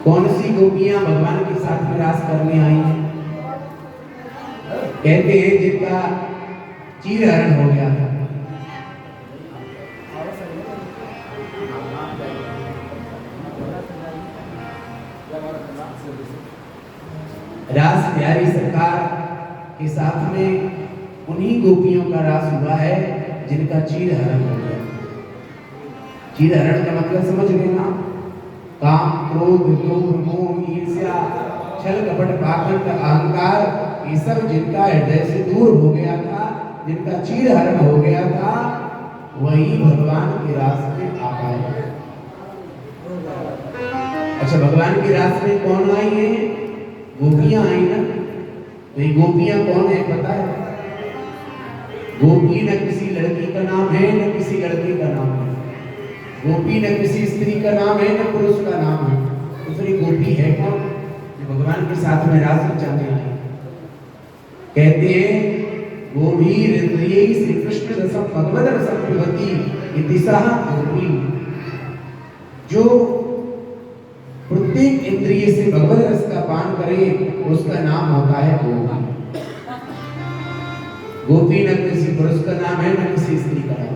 कौन सी गोपियां भगवान के साथ में रास करने आई हैं? कहते हैं जिनका चीरहरण हो गया था। रास बिहारी सरकार के साथ में उन्हीं गोपियों का रास हुआ है जिनका चीरहरण हो गया। चीरहरण का मतलब समझ लेना, काम, क्रोध, लोभ, मोह, ईर्ष्या, छल, कपट, पाखंड, अहंकार, ये सब जिनका हृदय से दूर हो गया था, जिनका चीरहरण हो गया था, वही भगवान के रास में आ पाए। अच्छा, भगवान के रास में कौन आई है? गोपियां आई ना। तो ये गोपियां कौन है पता है? गोपी न किसी लड़की का नाम है, न किसी लड़के का नाम है। गोपी न किसी स्त्री का नाम है, न पुरुष का नाम है। दूसरी गोपी है कौन? जो भगवान के साथ में रास रचाने आई। कहते हैं गोभीर इंद्रिय श्री कृष्ण रसम भगवद रसम पिबती इति सः गोपी। जो प्रत्येक इंद्रिय से भगवद रस का पान करे उसका नाम होता है गोपी। गोपी न किसी पुरुष का नाम है, न किसी स्त्री का नाम।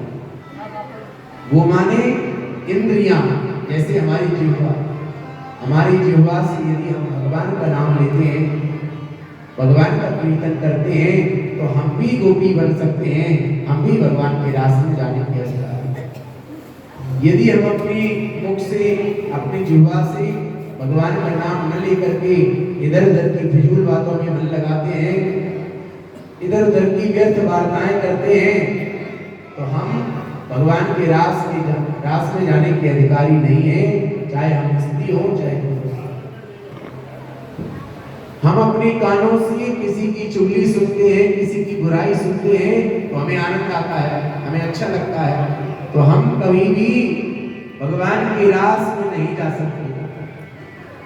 वो माने इंद्रियां, जैसे हमारी जिह्वा। हमारी जिह्वा से यदि हम भगवान का नाम लेते हैं, भगवान का कीर्तन करते हैं, तो हम भी गोपी बन सकते हैं, हम भी भगवान के रास में जाने के अधिकारी। यदि हम अपने मुख से, अपनी जिह्वा से भगवान का नाम न लेकर के इधर उधर की फिजूल बातों में मन लगाते हैं, इधर उधर की व्यर्थ वार्ताएं करते हैं, तो हम भगवान के रास में जाने के अधिकारी नहीं है, चाहे हम स्त्री हो चाहे पुरुष। हम अपने कानों से किसी की चुगली सुनते हैं, किसी की बुराई सुनते हैं, तो हमें आनंद आता है, हमें अच्छा लगता है, तो हम कभी भी भगवान के रास में नहीं जा सकते।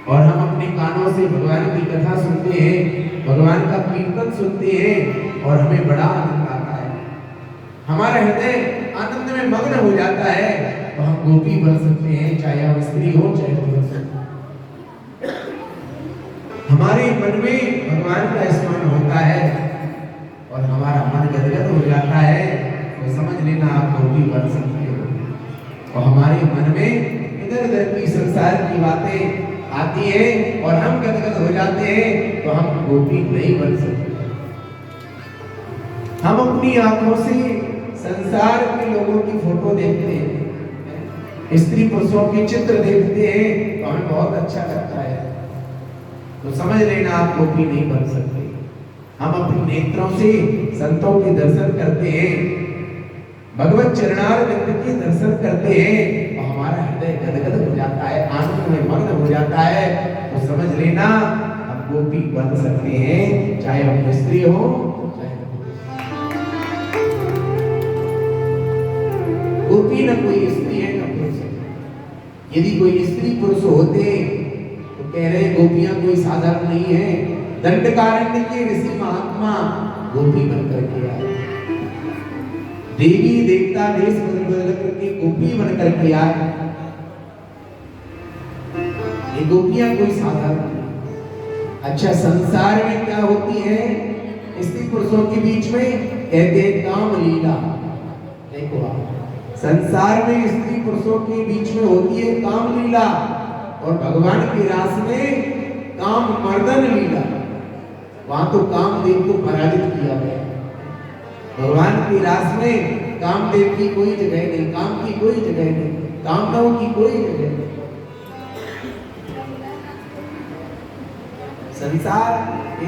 और हम अपने कानों से भगवान की कथा सुनते हैं, भगवान का कीर्तन सुनते हैं, और हमें बड़ा आनंद आता है, हमारा हृदय आनंद में मग्न हो जाता है, तो हम गोपी बन सकते हैं, चाहे हम स्त्री हो चाहे पुरुष हो। हमारे मन में भगवान का स्मरण होता है और हमारा मन गदगद हो जाता है, तो समझ लेना आप गोपी बन सकते हो। और हमारे मन में इधर उधर की संसार की बातें आती हैं और हम गदगद हो जाते हैं, तो हम गोपी नहीं बन सकते। हम अपनी आंखों से संसार के लोगों की फोटो देखते हैं, स्त्री पुरुषों के चित्र देखते हैं, तो हमें बहुत अच्छा लगता है, तो समझ लेना आप गोपी नहीं बन सकते। हम अपने नेत्रों से संतों के दर्शन करते हैं, भगवत चरणारविंद के दर्शन करते हैं, और हमारा हृदय गदगद हो जाता है, आनंद में मग्न हो जाता है, तो समझ लेना हम गोपी बन सकते हैं, चाहे हम स्त्री हो चाहे गोपी। न कोई स्त्री है न पुरुष है। यदि कोई स्त्री पुरुष होते तो कह रहे गोपियां कोई साधारण नहीं है। दंडकारण्य के ऋषि महात्मा गोपी बनकर के आए, देवी देवता वेश बदल करके गोपी बनकर के आए। ये गोपियां कोई साधारण नहीं। अच्छा, संसार में क्या होती है स्त्री पुरुषों के बीच में? कहते हैं काम लीला। देखो आप, संसार में स्त्री पुरुषों के बीच में होती है काम लीला, और भगवान के रास में काम मर्दन लीला। वहां तो कामदेव को पराजित किया गया। भगवान के रास में कामदेव की कोई जगह नहीं, काम की कोई जगह नहीं, कामनाओं की कोई जगह नहीं। संसार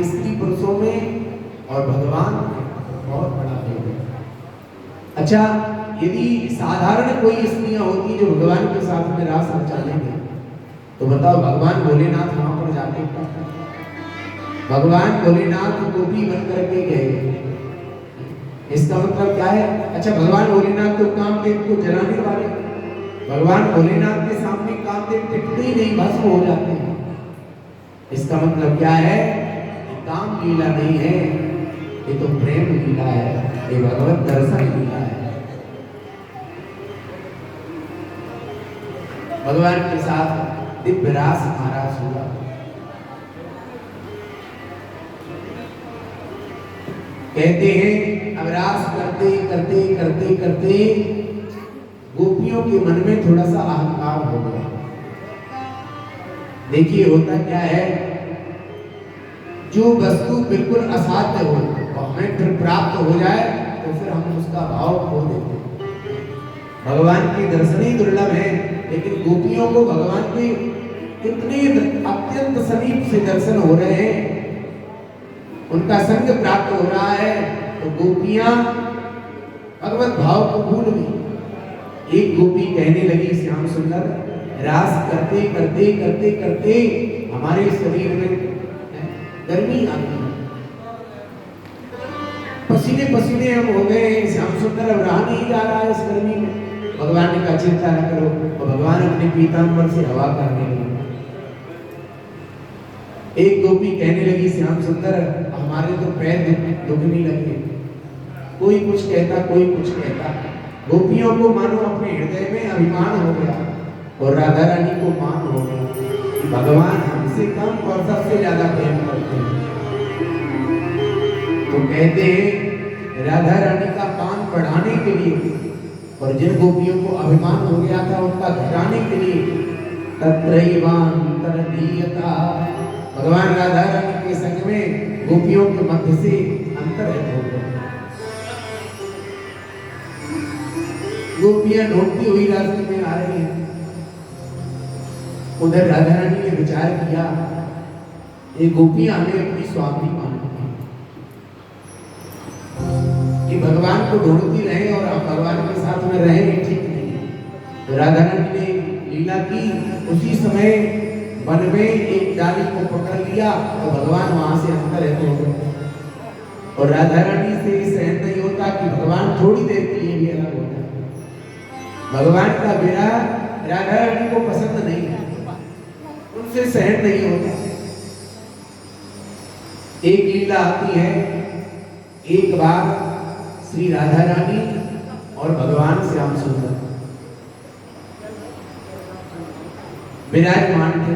स्त्री पुरुषों में और भगवान में बहुत बड़ा भेद है। अच्छा, यदि साधारण कोई स्त्रियां होती जो भगवान के साथ में रास रचा लेंगे, तो बताओ भगवान भोलेनाथ वहां पर जाते? भगवान भोलेनाथ गोपी बन करके गए, इसका मतलब क्या है? अच्छा, भगवान भोलेनाथ तो कामदेव को जलाने वाले, भगवान भोलेनाथ के सामने कामदेव टिकते ही नहीं, भस्म हो जाते हैं। इसका मतलब क्या है? काम लीला नहीं है, ये तो प्रेम लीला है, ये भगवत दर्शन लीला है। भगवान के साथ दिव्य रास महाराज हुआ। कहते हैं अब रास करते करते करते करते गोपियों के मन में थोड़ा सा अहंकार हो गया। देखिए होता क्या है, जो वस्तु बिल्कुल असाध्य हो और हमें फिर प्राप्त हो जाए तो फिर हम उसका भाव खो देते हैं। भगवान के दर्शन ही दुर्लभ है, लेकिन गोपियों को भगवान के कितने अत्यंत समीप से दर्शन हो रहे हैं, उनका संग प्राप्त हो रहा है, तो गोपियां भगवत भाव को भूल गई। एक गोपी कहने लगी, श्याम सुंदर रास करते करते करते करते हमारे शरीर में गर्मी आ गई, पसीने पसीने हम हो गए, श्याम सुंदर अब रहा नहीं जा रहा है इस गर्मी में। भगवान ने कहा चिंता न करो, और भगवान अपने पीतांबर से हवा करने लगे। एक गोपी कहने लगी, श्याम सुंदर हमारे तो पैर दुखने लगे। कोई कुछ कहता, कोई कुछ कहता। गोपियों को मानो अपने हृदय में अभिमान हो गया और राधा रानी को मान हो गया कि भगवान हमसे कम और सबसे ज्यादा प्रेम करते हैं। तो कहते हैं राधा रानी का मान बढ़ाने के लिए और जिन गोपियों को अभिमान हो गया था उनका घटाने के लिए तत्रैवान्तरधीयता, भगवान राधा रानी के संग में गोपियों के मध्य से अंतर हो गया। गोपियां ढूंढती हुई रास्ते में आ रही हैं। उधर राधा रानी ने विचार किया, ये गोपियां हमें अपनी स्वामी मानती हैं कि भगवान को ढूंढती रहे और आप भगवान के साथ में रहे, ठीक नहीं। तो राधा रानी ने लीला की, उसी समय वन में एक डाली को पकड़ लिया और भगवान वहां से अंतर हो गए। और राधा रानी से सहन नहीं होता कि भगवान थोड़ी देर के लिए भी अलग हो जाए। भगवान का विरह राधा रानी को पसंद नहीं है, उनसे सहन नहीं होता। एक लीला आती है, एक बार श्री राधा रानी और भगवान श्याम सुंदर विराजमान थे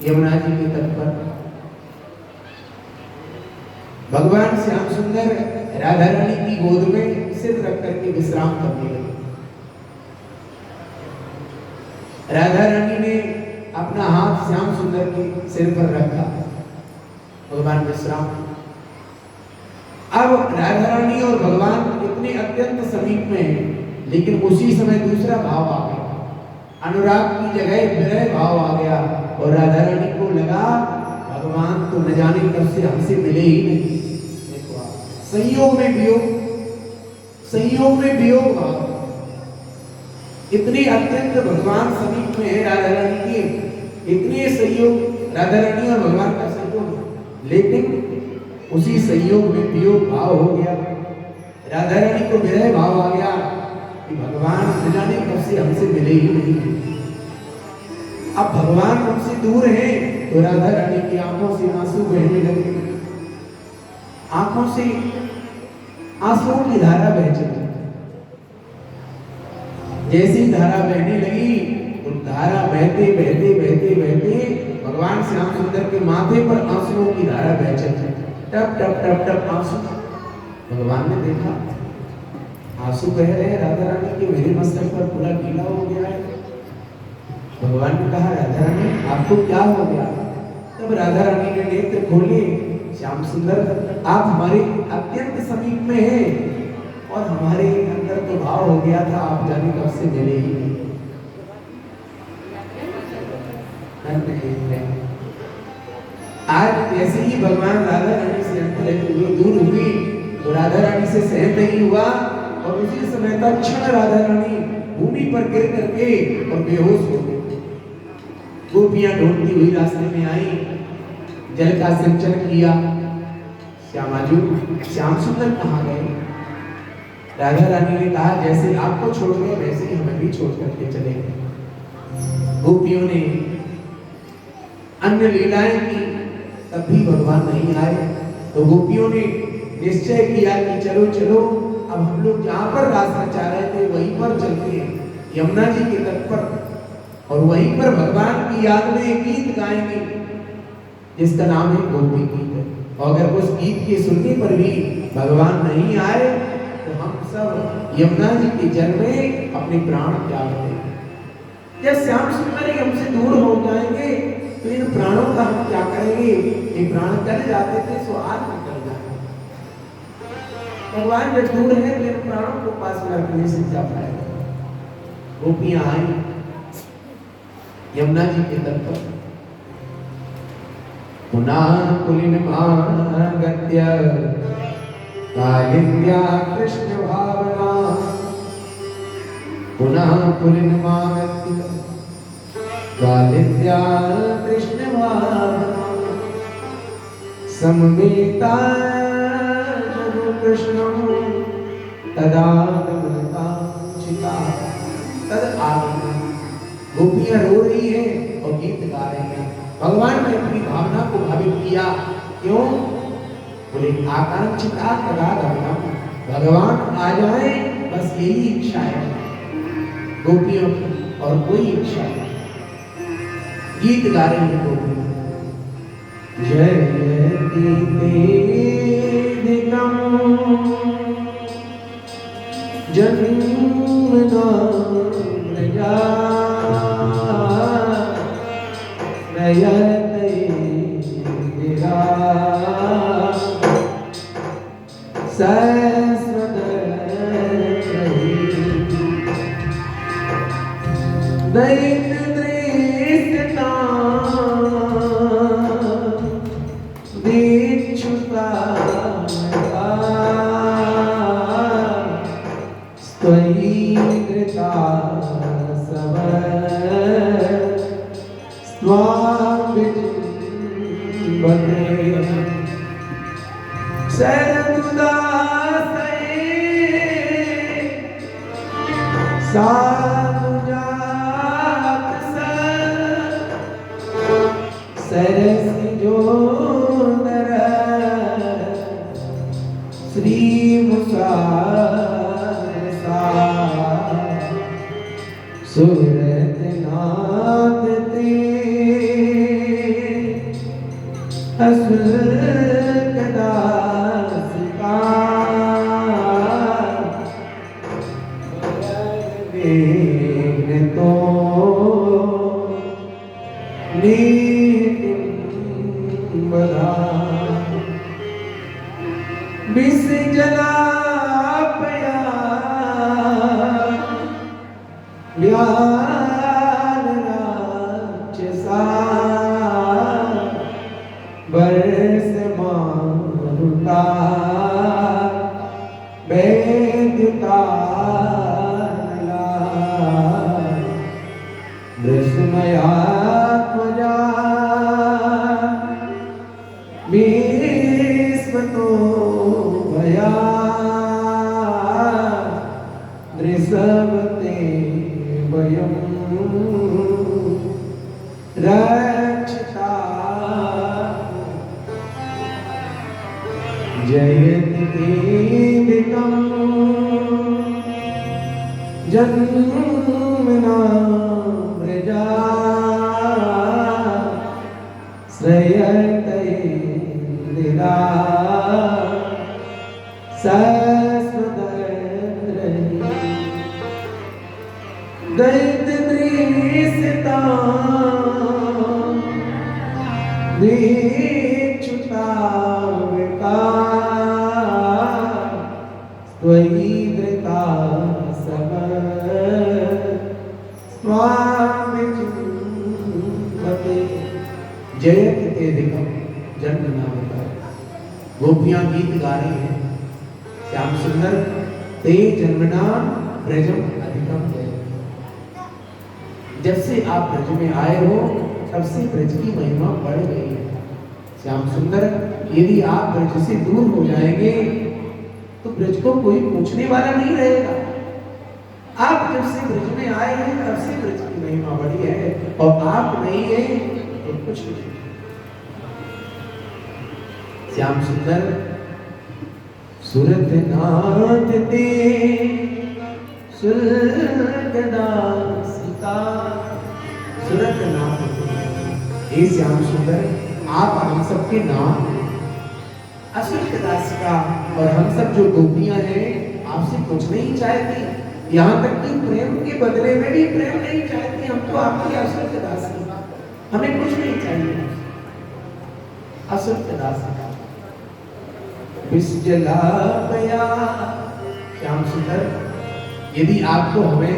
यमुना जी के तट पर। भगवान श्याम सुंदर राधा रानी की गोद में सिर रख करके विश्राम करने लगे। राधा रानी ने अपना हाथ श्याम सुंदर के सिर पर रखा, भगवान विश्राम। अब राधा रानी और भगवान इतने अत्यंत समीप में हैं, लेकिन उसी समय दूसरा भाव आ गया, अनुराग की जगह विरह भाव आ गया। और राधा रानी को लगा भगवान तो न जाने कब से हमसे मिले ही नहीं। संयोग में वियोग, संयोग में वियोग भाव, इतने अत्यंत भगवान समीप में है राधा रानी के, इतने संयोग राधा रानी और भगवान का संयोग, लेकिन उसी संयोग में वियोग भाव हो गया। राधा रानी को विरह भाव आ गया कि भगवान न जाने कब से हमसे मिले ही नहीं। अब भगवान हमसे दूर है तो राधा रानी की आंखों से आंसू बहने लगे, आंखों से आंसुओं की धारा बह चली। जैसी धारा बहने लगी तो धारा बहते बहते बहते बहते भगवान श्याम सुंदर के माथे पर आंसुओं की धारा बह चली। टप टप टप टप आंसू। भगवान ने देखा आंसू बह रहे हैं राधा रानी के, मेरे मस्तक पर पूरा गीला हो गया है। भगवान ने कहा राधा रानी आपको क्या हो गया? तब राधा रानी ने नेत्र खोले, श्याम सुंदर आप हमारे अत्यंत समीप में हैं और हमारे अंदर तो भाव हो गया था, आप जाने कब से मिले ही नहीं। आज जैसे ही भगवान राधा रानी से अंतर हुए, दूर हुई, तो राधा रानी से सहन नहीं हुआ और उसी समय तक क्षण राधा रानी भूमि पर गिर करके और बेहोश हो गई। गोपियां ढूंढती हुई रास्ते में आई, जल का सिंचन किया। श्यामाजू श्याम सुंदर कहाँ गए? राधा रानी ने कहा जैसे आपको छोड़ गए वैसे ही हमें भी छोड़ करके चले गए। गोपियों ने अन्य लीलाएं की, तब भी भगवान नहीं आए। तो गोपियों ने निश्चय किया कि चलो चलो अब हम लोग जहाँ पर रास्ता चाह रहे थे वहीं पर चलते हैं, यमुना जी के तट पर। और वहीं पर भगवान की याद में एक गीत गाएंगे जिसका नाम है गोपी गीत। और अगर उस गीत की सुनने पर भी भगवान नहीं आए तो हम सब यमुना जी के जल में अपने प्राण त्याग देंगे। जब श्याम सुंदर हमसे दूर हो जाएंगे तो इन प्राणों का हम क्या करेंगे? ये प्राण चले जाते थे सो आज निकल जाएंगे। भगवान जब दूर है तो इन प्राणों को पास में रखने से क्या फायदा? गोपियां आई यमुना जी के तट पर, पुनः पुलिनमागत्य कालिंद्या कृष्ण भावना, पुनः पुलिनमागत्य कालिंद्या कृष्ण भावना, समवेता जनु कृष्णं तदा चिता तद आगमन। गोपियां रो रही है और गीत गा रही है। भगवान ने अपनी भावना को भावित किया। क्यों? बोले आकांक्षिता तदा गमनम, भगवान आ जाए बस यही इच्छा है गोपियों की, और कोई इच्छा नहीं। गीत गा रही है गोपियां। जयति तेदिकं जन्मना प्रजा नयते गिरा दैत्य दृष्टता दीक्षुता स्वैकृता सब स्वामिबते शरणुदासे साधुजात सरसि जोदर श्री मुसारसा सूरत नाथ ते असुरकदा सिका देखने तो नीतिम बधा विष जला पया व्याल राक्षसा वर्ष मारुता वैद्युता दृश्मयात्मजा विस्मतो भया दृशवते वयं रक्षता जयति देवितं जन्मना प्रजा श्रयते लीला सस्वदर्शनी दैत्यदृष्टा दीक्षुता विकार त्वयिद्रिता सब स्वामिचिंतते। जयति तेदिकं जन्मना प्रजा। गोपियां गीत गा रही हैं। श्याम सुंदर ते जन्मना ब्रजम अधिकम जय। जब से आप ब्रज में आए हो तब से ब्रज की महिमा बढ़ गई है। श्याम सुंदर यदि आप ब्रज से दूर हो जाएंगे तो ब्रज को कोई पूछने वाला नहीं रहेगा। आप जब से ब्रज में आए हैं तब से ब्रज की महिमा बढ़ी है, और आप नहीं है तो कुछ नहीं। श्याम सुंदर सुरत नाथ ते सुरगदासिका हे श्याम सुंदर, आप हम सबके नाम अशुल्क दास का, और हम सब जो गोपियां हैं आपसे कुछ नहीं चाहती, यहाँ तक कि प्रेम के बदले में भी प्रेम नहीं चाहती। हम तो आपकी अशुल्क दास हैं, हमें कुछ नहीं चाहिए। अशुल्क दास का विष जला गया। श्याम सुंदर, यदि आपको हमें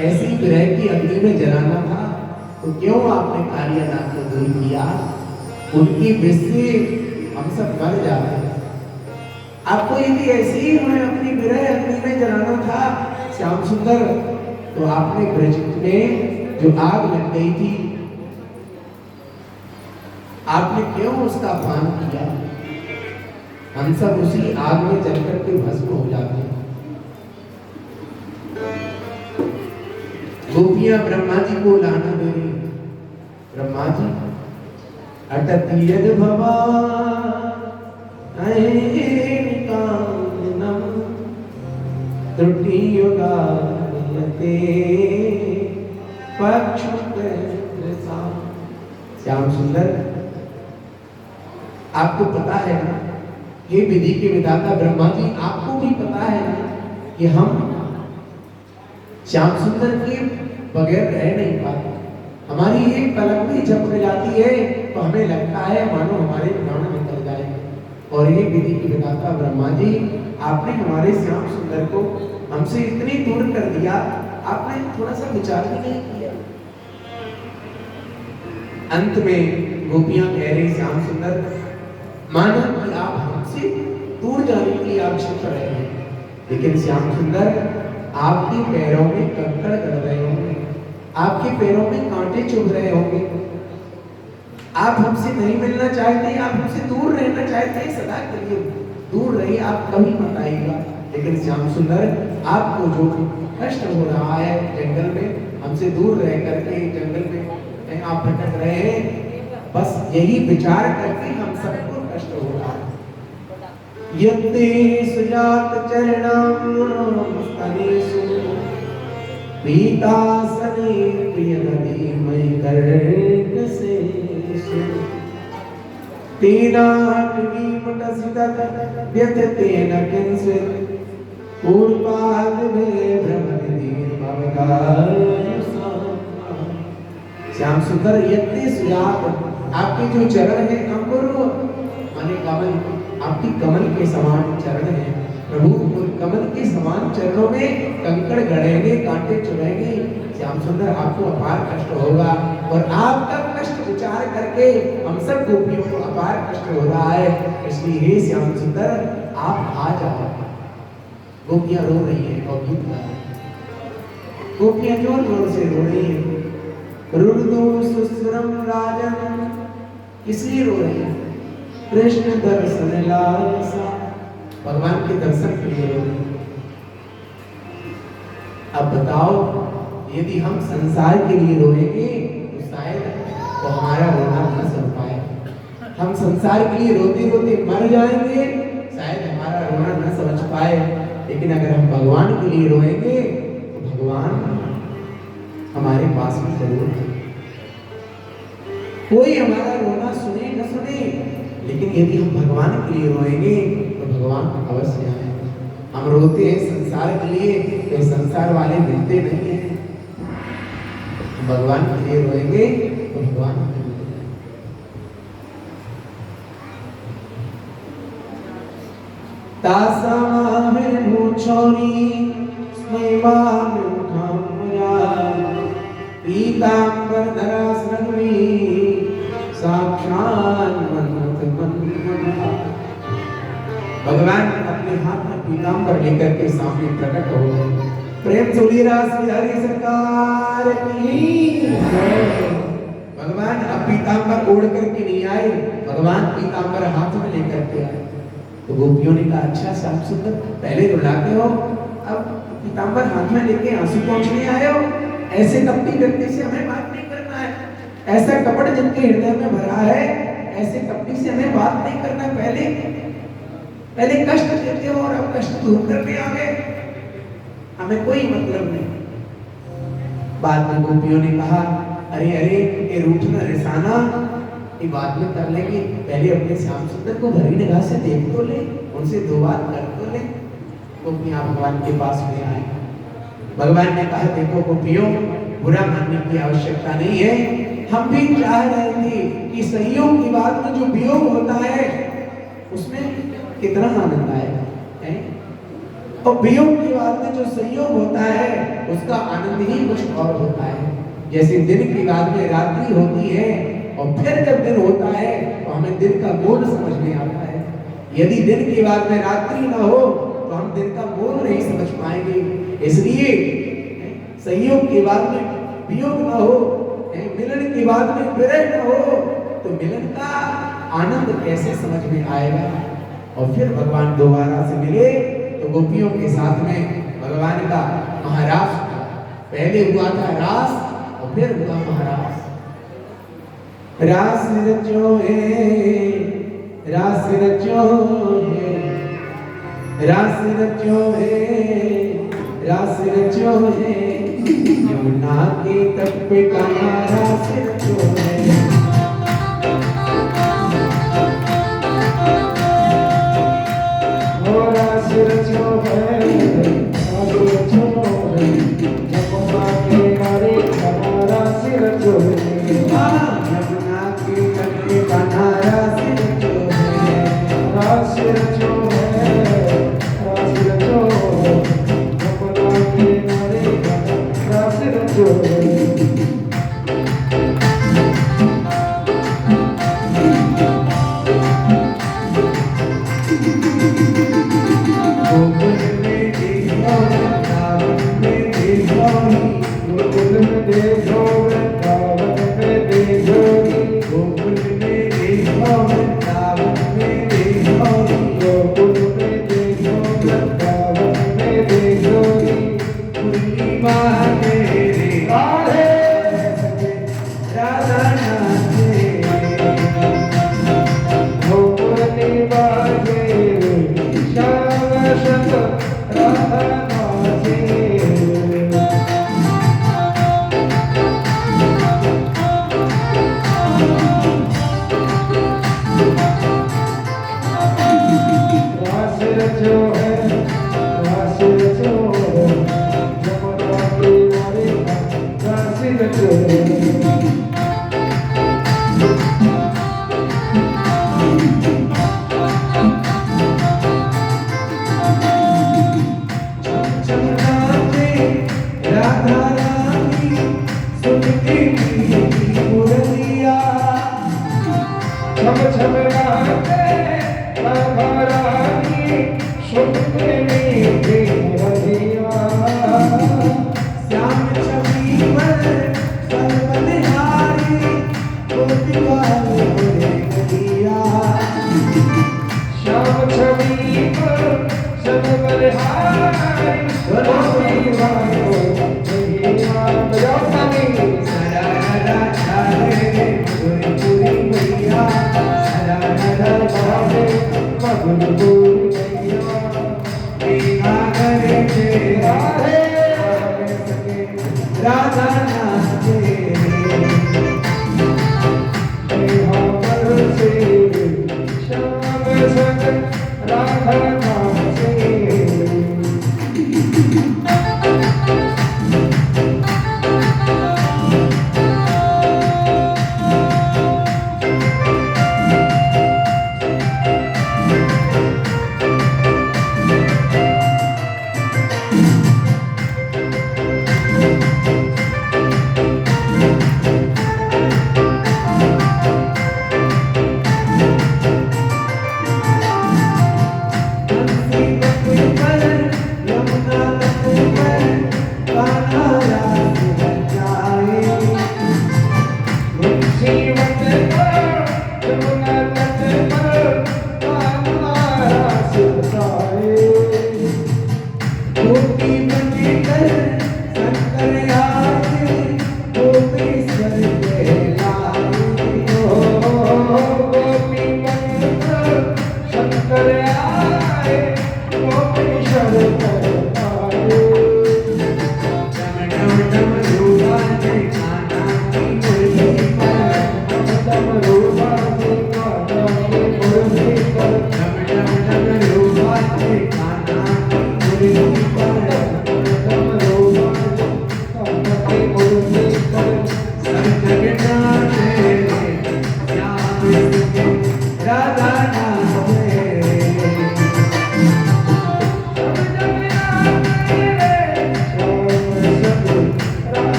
ऐसी विरह की अग्नि में जलाना था तो क्यों आपने कालियानाथ को दूर किया? उनकी विष से हम सब मर जाते। आपको यदि ऐसे ही हमें अपनी विरह अग्नि में जलाना था श्याम सुंदर, तो आपने ब्रज में जो आग लग गई थी, आपने क्यों उसका पान किया? हम सब उसी आग में जलकर के भस्म हो जाते हैं। गोपियां ब्रह्मा जी को लाना दे रही, ब्रह्मा जी अटति यद भवा त्रुटि योगायते श्याम सुंदर, आपको पता है ना, हे विधि के विधाता ब्रह्मा जी, आपको भी पता है ना कि हम श्याम सुंदर के बगैर रह नहीं पाते। हमारी एक पलक भी झपक जाती है तो हमें लगता है मानो हमारे प्राण निकल जाए। और ये विधि के विधाता ब्रह्मा जी, आपने हमारे श्याम सुंदर को हमसे इतनी दूर कर दिया, आपने थोड़ा सा विचार भी नहीं किया। अंत में गोपियां कह रही, श्याम सुंदर, मानो कि आप हमसे दूर जाने के लिए आप छिप रहे हैं, लेकिन श्याम सुंदर, आपके पैरों में कंकड़ गड़ रहे होंगे, आपके पैरों में कांटे चुभ रहे होंगे, आप हमसे नहीं मिलना चाहते, आप हमसे दूर रहना चाहते हैं, सदा के लिए दूर रहिए, आप कभी मत आइएगा। लेकिन श्याम सुंदर, आपको जो कष्ट हो रहा है जंगल में, हमसे दूर रह करके जंगल में आप भटक रहे हैं, बस यही विचार करके हम सबको कष्ट हो रहा है। यत्ते सुजात चरणम स्तनेषु पीतासने प्रिय नदी मई गर्कसेषु तेना विमटसितत व्यथतेन किंचित् पूर्वाद में भ्रमति भवगायुषा। श्याम सुंदर, यत्ते सुजात, आपके जो चरण हैं अंकुर माने कमल, आपकी कमल के समान चरण है प्रभु, कमल के समान चरणों में कंकड़ गड़ेंगे, कांटे चुभेंगे। श्याम सुंदर, आपको अपार कष्ट होगा, और आपका कष्ट विचार करके हम सब गोपियों को अपार कष्ट हो रहा है। इसलिए हे श्याम सुंदर, आप आ जाओ। गोपियां रो रही है और गीत गा रही है, गोपियां जोर जोर से रो रही है। रुदु सुस्रम राजन, इसलिए रो रही है, कृष्ण दर्शन लालसा, भगवान के दर्शन के लिए रो रही। अब बताओ, यदि हम संसार के लिए रोएंगे तो शायद तो हमारा रोना न सह पाए। हम संसार के लिए रोते रोते मर जाएंगे, शायद हमारा रोना न समझ पाए। लेकिन अगर हम भगवान के लिए रोएंगे तो भगवान हमारे पास में जरूर है। कोई हमारा रोना सुने न सुने, लेकिन यदि हम भगवान के लिए रोएंगे तो भगवान अवश्य आएंगे। हम रोते हैं संसार के लिए, तो संसार वाले मिलते नहीं हैं। भगवान के लिए रोएंगे तो भगवान मिलते हैं। तासा में मुछोरी स्मैवा में खामया पीतांबर धरा स्रगवी साक्षात मनमत मनमना। भगवान अपने हाथ में पीतांबर लेकर के सामने प्रकट हो गए। प्रेम सुनीरा श्री हरि सरकार की जय। भगवान अब पीतांबर ओढ़ करके नहीं आए, भगवान पीतांबर हाथ में लेकर के आए। तो गोपियों ने कहा, अच्छा श्याम सुंदर, पहले रुलाते हो, अब पीतांबर हाथ में लेके आंसू पोंछने आए हो। ऐसे कपटी व्यक्ति से हमें बात नहीं करना है, ऐसा कपट जिनके हृदय में भरा है, ऐसे कपटी से हमें बात नहीं करना। पहले कष्ट देते हो और अब कष्ट दूर करने आ गए, हमें कोई मतलब नहीं। बाद में गोपियों ने कहा, अरे अरे ये रूठना रिसाना, बाद में कर लेंगे, पहले अपने श्याम सुंदर को भरी निगाह से देख तो ले, उनसे 2 बात कर तो ले। गोपियां भगवान के पास में आई। भगवान ने कहा देखो गोपियों, बुरा मानने की आवश्यकता नहीं है, हम भी चाह रहे थे कि संयोग की बात में जो वियोग होता है उसमें कितना आनंद आएगा है? और वियोग की बात में जो संयोग होता है उसका आनंद ही कुछ और होता है। जैसे दिन की बात में रात्रि होती है और फिर जब दिन होता है तो हमें दिन का मोल समझ में आता है। यदि दिन की बात में रात्रि ना हो तो हम दिन का मोल नहीं समझ पाएंगे। इसलिए संयोग की बात में वियोग ना हो, मिलन की बात में विरह ना हो, तो मिलन का आनंद कैसे समझ में आएगा। और फिर भगवान दोबारा से मिले तो गोपियों के साथ में भगवान का महारास, पहले हुआ था रास और फिर हुआ महारास। रास रचो है, रास रचो है, रास रचो है, रास रचो है, यमुना के तट पे कान्हा रास रचो है। ओ रास रचो है, रास रचो है, यमुना के किनारे कान्हा रास रचो है। यमुना के तट पे कान्हा रास रचो है, रास रचो है, रास रचो है, यमुना के किनारे कान्हा रास रचो है।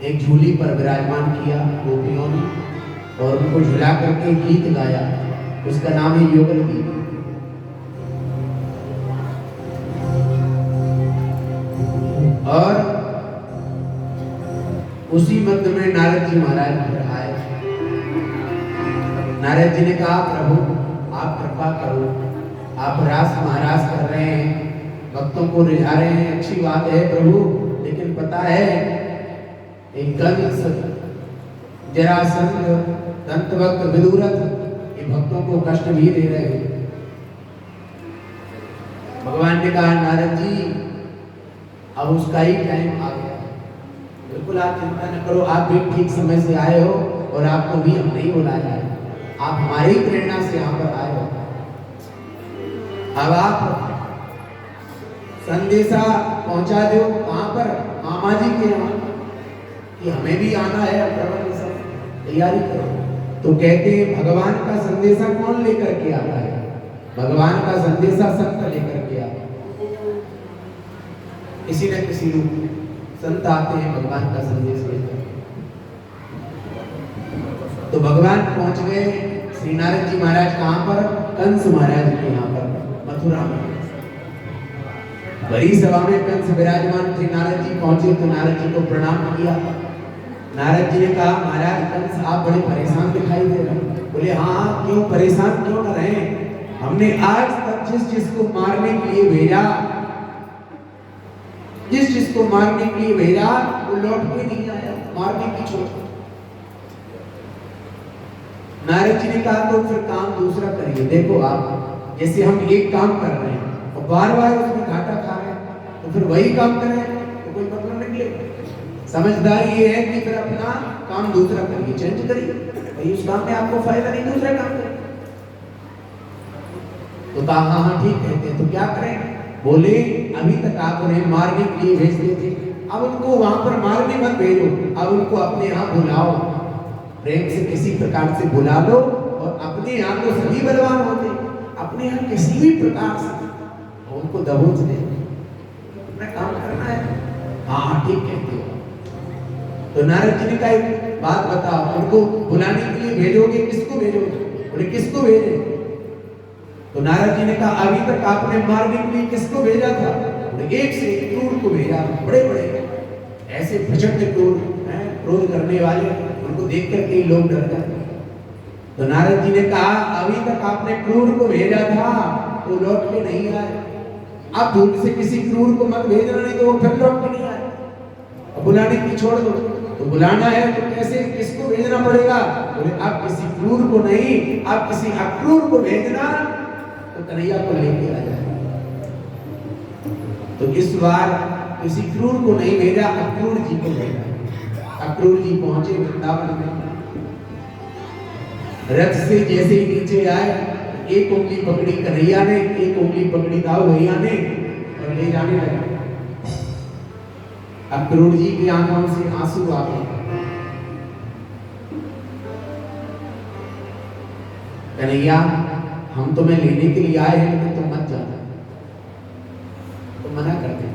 एक झूली पर विराजमान किया गोपियों ने और उनको झुला करके गीत गाया, उसका नाम है युगल गीत। और उसी मध्य में नारद जी महाराज फिर आए। नारद जी ने कहा, प्रभु आप कृपा करो, आप रास महाराज कर रहे हैं, भक्तों को रिझा रहे हैं, अच्छी बात है प्रभु, लेकिन पता है एक कंस, जरासंध, दंतवक्र, विदुरथ ये भक्तों को कष्ट भी दे रहे हैं। भगवान ने कहा, नारद जी अब उसका ही टाइम आ गया, बिल्कुल आप चिंता न करो, आप भी ठीक समय से आए हो और आपको भी हमने ही बुलाया है, आप हमारी प्रेरणा से यहाँ पर आए हो। अब आप संदेशा पहुंचा दो कहां पर, मामा जी के यहाँ, कि हमें भी आना है, तैयारी करो। तो कहते हैं भगवान का संदेशा कौन लेकर के आता है? भगवान का संदेशा संत लेकर के आता है, किसी न किसी रूप में संत आते हैं भगवान का संदेश लेकर। तो भगवान पहुंच गए श्री नारद जी महाराज कहां पर? कंस महाराज के यहाँ पर, मथुरा में। बड़ी सभा में कंस विराजमान थे, नारद जी पहुंचे तो नारद जी को प्रणाम किया। नारद जी ने कहा, महाराज कंस आप बड़े परेशान दिखाई दे रहे हैं। बोले, हाँ क्यों परेशान क्यों न रहे, हमने आज तक जिसको मारने के लिए भेजा, जिसको मारने के लिए भेजा वो लौट के नहीं आया, मारने की छोड़। नारद जी ने कहा, तो फिर काम दूसरा करिए। देखो आप जैसे हम एक काम कर रहे हैं और बार बार उसमें घाटा खा रहे हैं, तो फिर वही काम करें तो कोई मतलब निकलेगा। समझदारी ये है कि फिर अपना काम दूसरा करिए, चेंज करिए, भाई उस काम में आपको फायदा नहीं, दूसरा काम करिए। तो कहा, हाँ हाँ ठीक कहते हैं, तो क्या करें? बोले, अभी तक आप उन्हें मारने के लिए भेजते थे, अब उनको वहां पर मारने मत भेजो, अब उनको अपने यहाँ बुलाओ, प्रेम से किसी प्रकार से बुला लो, और अपने यहाँ तो सभी बलवान होते, अपने यहाँ किसी भी प्रकार से उनको दबोच दे, अपना काम करना है। हाँ ठीक कहते हो। तो नारद जी ने कहा, एक बात बताओ, उनको बुलाने के लिए भेजोगे, किसको भेजोगे? बोले, किसको भेजे? तो नारद जी ने कहा, अभी तक आपने मारने के लिए किसको भेजा था? एक से एक क्रूर को भेजा, बड़े बड़े ऐसे प्रचंड क्रूर हैं, क्रोध करने वाले, उनको देख करके लोग डर जाते। तो नारद जी ने कहा, अभी तक आपने क्रूर को भेजा था तो लौट के नहीं आए, अब भूल से किसी क्रूर को मत भेजना, नहीं तो वो फिर लौट के नहीं आए। अब बुलाने की छोड़ दो, तो बुलाना है तो कैसे, किसको भेजना पड़ेगा? बोले, आप किसी क्रूर को नहीं, आप किसी अक्रूर को भेजना, तो कन्हैया को लेके आ जाए। तो इस बार किसी क्रूर को नहीं भेजा, अक्रूर जी को भेजा। अक्रूर जी पहुंचे वृंदावन में, रथ से जैसे ही नीचे आए, एक उंगली पकड़ी कन्हैया ने, एक उंगली पकड़ी दाऊ भैया ने, और ले जाने लगा। अक्रूर जी की आंखों से आंसू आ गए। कन्हैया, हम तुम्हें लेने के लिए आए हैं, लेकिन तुम मत जाना, तुम मना कर दे,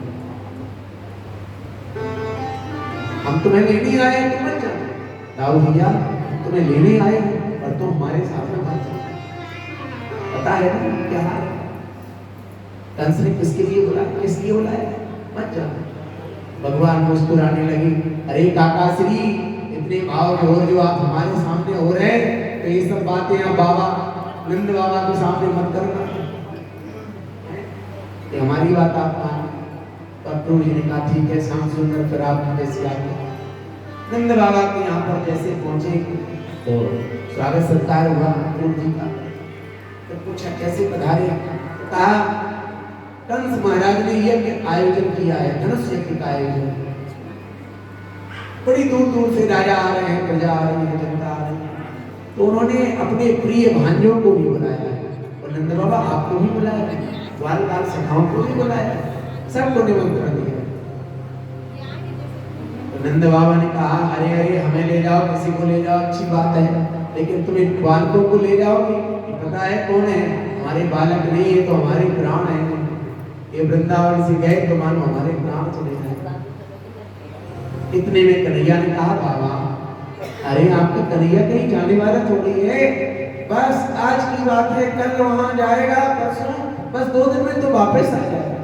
हम तुम्हें लेने आए हैं, तुम मत जाना। दाऊ भैया, तुम्हें लेने आए हैं और तुम हमारे साथ में मत जाना, पता है ना क्या हाल है? कंस ने किसके लिए बुलाया, किस लिए बुलाया? मत जाना। भगवान मुस्कुराने लगे, अरे काका श्री, इतने भाव विभोर जो आप हमारे सामने हो रहे हैं, तो ये सब बातें आप बाबा नंद बाबा के सामने मत करना, ये हमारी बात आप मान। तो अक्रूर जी ने कहा, ठीक है श्याम सुंदर, फिर आप जैसे आगे। नंद बाबा के यहाँ पर जैसे पहुंचे तो स्वागत सत्कार हुआ अक्रूर जी का। तो पूछा, कैसे पधारे? तो कहा, कंस महाराज ने यज्ञ आयोजन किया है, धनुष यज्ञ का आयोजन, बड़ी दूर दूर से राजा आ रहे हैं, प्रजा आ रही है, जनता आ रही है, तो उन्होंने अपने प्रिय भांजों को भी बुलाया है, और नंद बाबा आपको भी बुलाया है, ग्वाल बाल सखाओं को भी बुलाया है, सबको निमंत्रण दिया। तो नंद बाबा ने कहा, अरे अरे हमें ले जाओ, किसी को ले जाओ, अच्छी बात है, लेकिन तुम्हें बालकों को ले जाओगे, पता है कौन है? हमारे बालक नहीं है तो हमारे प्राण है, ये वृंदावन से गए तो मानो हमारे प्राण चले जाए। इतने में कन्हैया ने कहा बाबा, अरे आपका कन्हैया कहीं जाने वाला थोड़ी है, बस आज की बात है, कल वहां जाएगा, परसों, बस 2 दिन में तो वापस आ जाएगा।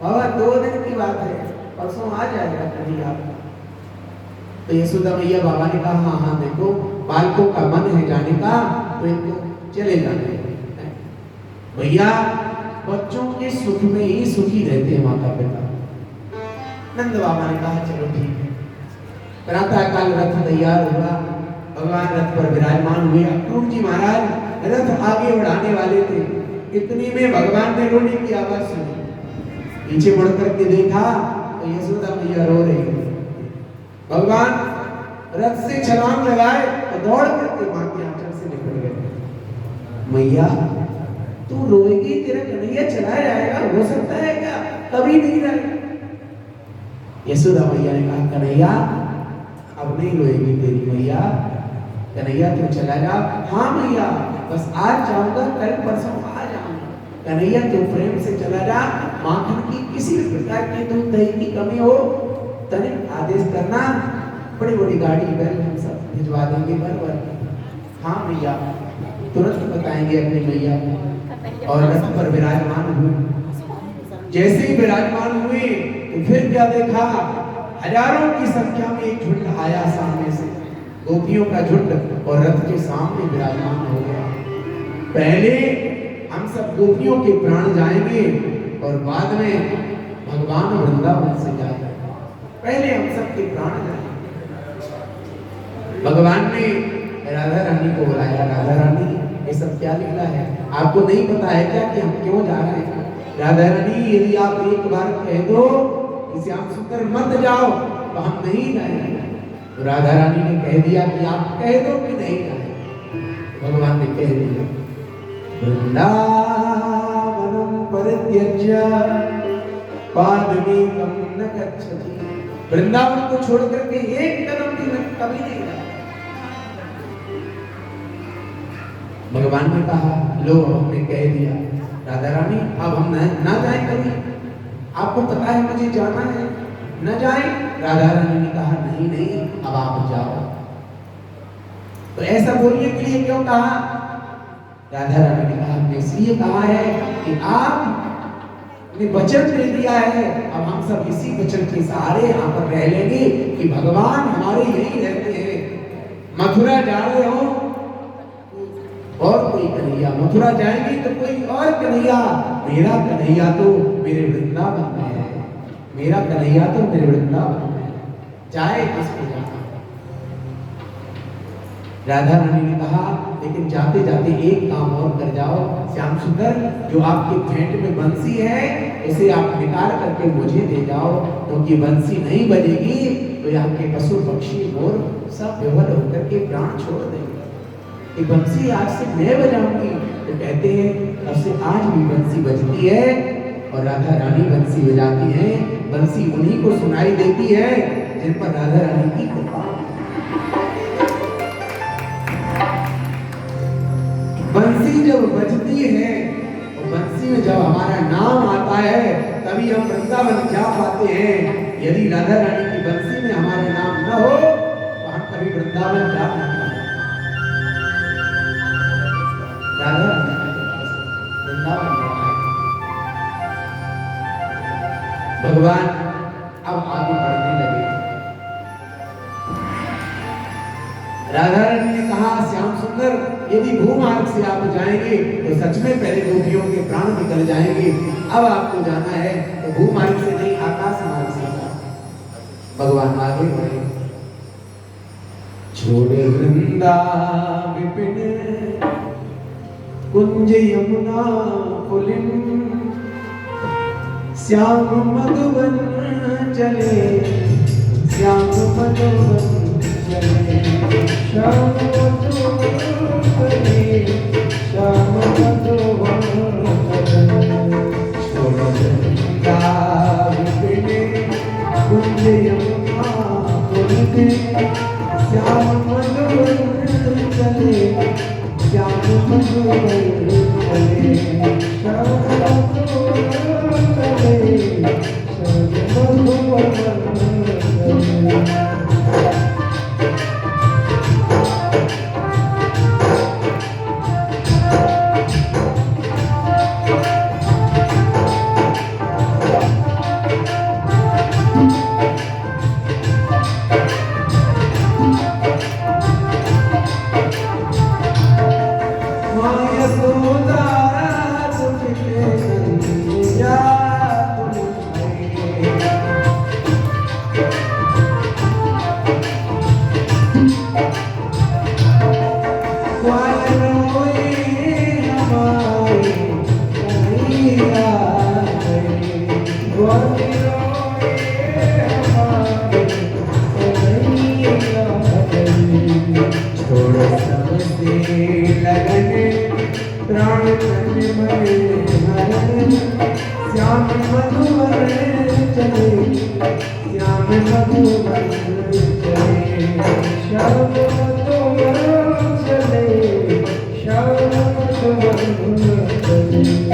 बाबा 2 दिन की बात है, परसों आ जाएगा कन्हैया। तो यशोदा मैया बाबा ने कहा हाँ हाँ देखो बालकों का मन है जाने का तो इनको चले जाने भैया, बच्चों के सुख में ही सुखी रहते हैं माता पिता। नंद बाबा ने कहा चलो ठीक है। प्रातः काल रथ तैयार हुआ, भगवान रथ पर विराजमान हुए। अक्रूर जी महाराज रथ आगे बढ़ाने वाले थे, इतनी में भगवान ने रोने की आवाज सुनी। पीछे मुड़ करके देखा तो यशोदा मैया रो रही थी। भगवान रथ से छलांग लगाए और दौड़ करके मां के आंचल से निकल गए। मैया तू रोएगी, तेरा कन्हैया चला जाएगा, हो सकता है क्या? कभी नहीं जाएगा। यशोदा मैया ने कहा कन्हैया अब नहीं रोएगी तेरी मैया, कन्हैया तू चला जा। हाँ मैया बस आज जाऊंगा, कल परसों आ जाऊंगा। कन्हैया तू प्रेम से चला जा, माखन की किसी प्रकार की दूध दही की कमी हो तनिक आदेश करना, बड़ी बड़ी गाड़ी बैल हम सब भिजवा देंगे भर। हाँ भैया तुरंत बताएंगे अपनी मैया को। और रथ पर विराजमान हुए। जैसे ही विराजमान हुए तो फिर क्या देखा, हजारों की संख्या में एक झुंड आया सामने से, गोपियों का झुंड, और रथ के सामने विराजमान हो गया। पहले हम सब गोपियों के प्राण जाएंगे और बाद में भगवान वृंदावन से जाएंगे, पहले हम सब के प्राण जाएंगे। भगवान ने राधा रानी को बुलाया, राधा रानी ये सब क्या लीला है, आपको नहीं पता है क्या कि हम क्यों जा रहे हैं? राधा रानी यदि आप एक बार कह दो कि श्याम सुंदर मत जाओ तो हम नहीं जाएंगे। तो राधा रानी ने कह दिया कि आप कह दो कि नहीं जाएंगे। भगवान ने कह दिया वृंदावनम परित्यज्य पादमेकं न गच्छति। वृंदावन को छोड़ करके एक कदम भी कभी नहीं जाए। भगवान ने कहा लो हमने कह दिया राधा रानी अब हम ना जाए कभी, आपको पता है मुझे जाना है, न जाए। राधा रानी ने कहा नहीं नहीं अब आप जाओ। तो ऐसा बोलने के लिए क्यों कहा? राधा रानी ने कहा हमने इसलिए कहा है कि आप ने वचन दे दिया है, अब हम सब इसी वचन के सहारे यहाँ पर रह लेंगे कि भगवान हमारे यही रहते हैं। मथुरा जा रहे हो और कोई कन्हैया, मथुरा जाएंगे तो कोई और कन्हैया, मेरा कन्हैया तो मेरे वृंदावन में है, मेरा कन्हैया तो मेरे वृंदावन में है, चाहे किसको जाना। राधा रानी ने कहा लेकिन जाते जाते एक काम और कर जाओ श्याम सुंदर, जो आपके फेंट में बंसी है इसे आप निकाल करके मुझे दे जाओ, क्योंकि बंसी नहीं बजेगी तो यहाँ के पशु पक्षी मोर सब विवल होकर के प्राण छोड़ देंगे। कि बंसी आज से मैं बजाऊंगी, तो कहते हैं अब से आज भी बंसी बजती है और राधा रानी बंसी बजाती है। बंसी उन्हीं को सुनाई देती है जिन पर राधा रानी की कृपा। बंसी जब बजती है तो बंसी में जब हमारा नाम आता है तभी हम वृंदावन जा पाते हैं। यदि राधा रानी की बंसी में हमारा नाम न हो तो हम कभी वृंदावन जा नहीं पाएंगे। राधा रानी वृंदावन भगवान अब आगे बढ़ने लगे। राधा रानी ने कहा श्याम सुंदर यदि भूमार्ग से आप जाएंगे तो सच में पहले गोपियों के प्राण निकल जाएंगे, अब आपको जाना है तो भूमार्ग से नहीं आकाश मार्ग से जाओ। भगवान आगे बढ़े। छोड़े वृंदा विपिन कुंज यमुना पुलिन, श्याम मधुवन चले, श्याम मधुवन चले, श्याम मधुवन चले, श्याम मधुवन चले। छोड़ वृंदा विपिन कुंज यमुना पुलिन, श्याम मधुवन चले, श्याम मधुवन चले, श्याम मधुवन चले, श्याम मधुवन चले। श्याम मधुवर चले, श्याम मधुवर चले, श्याम मधुवर चले, श्याम मधुवर चले।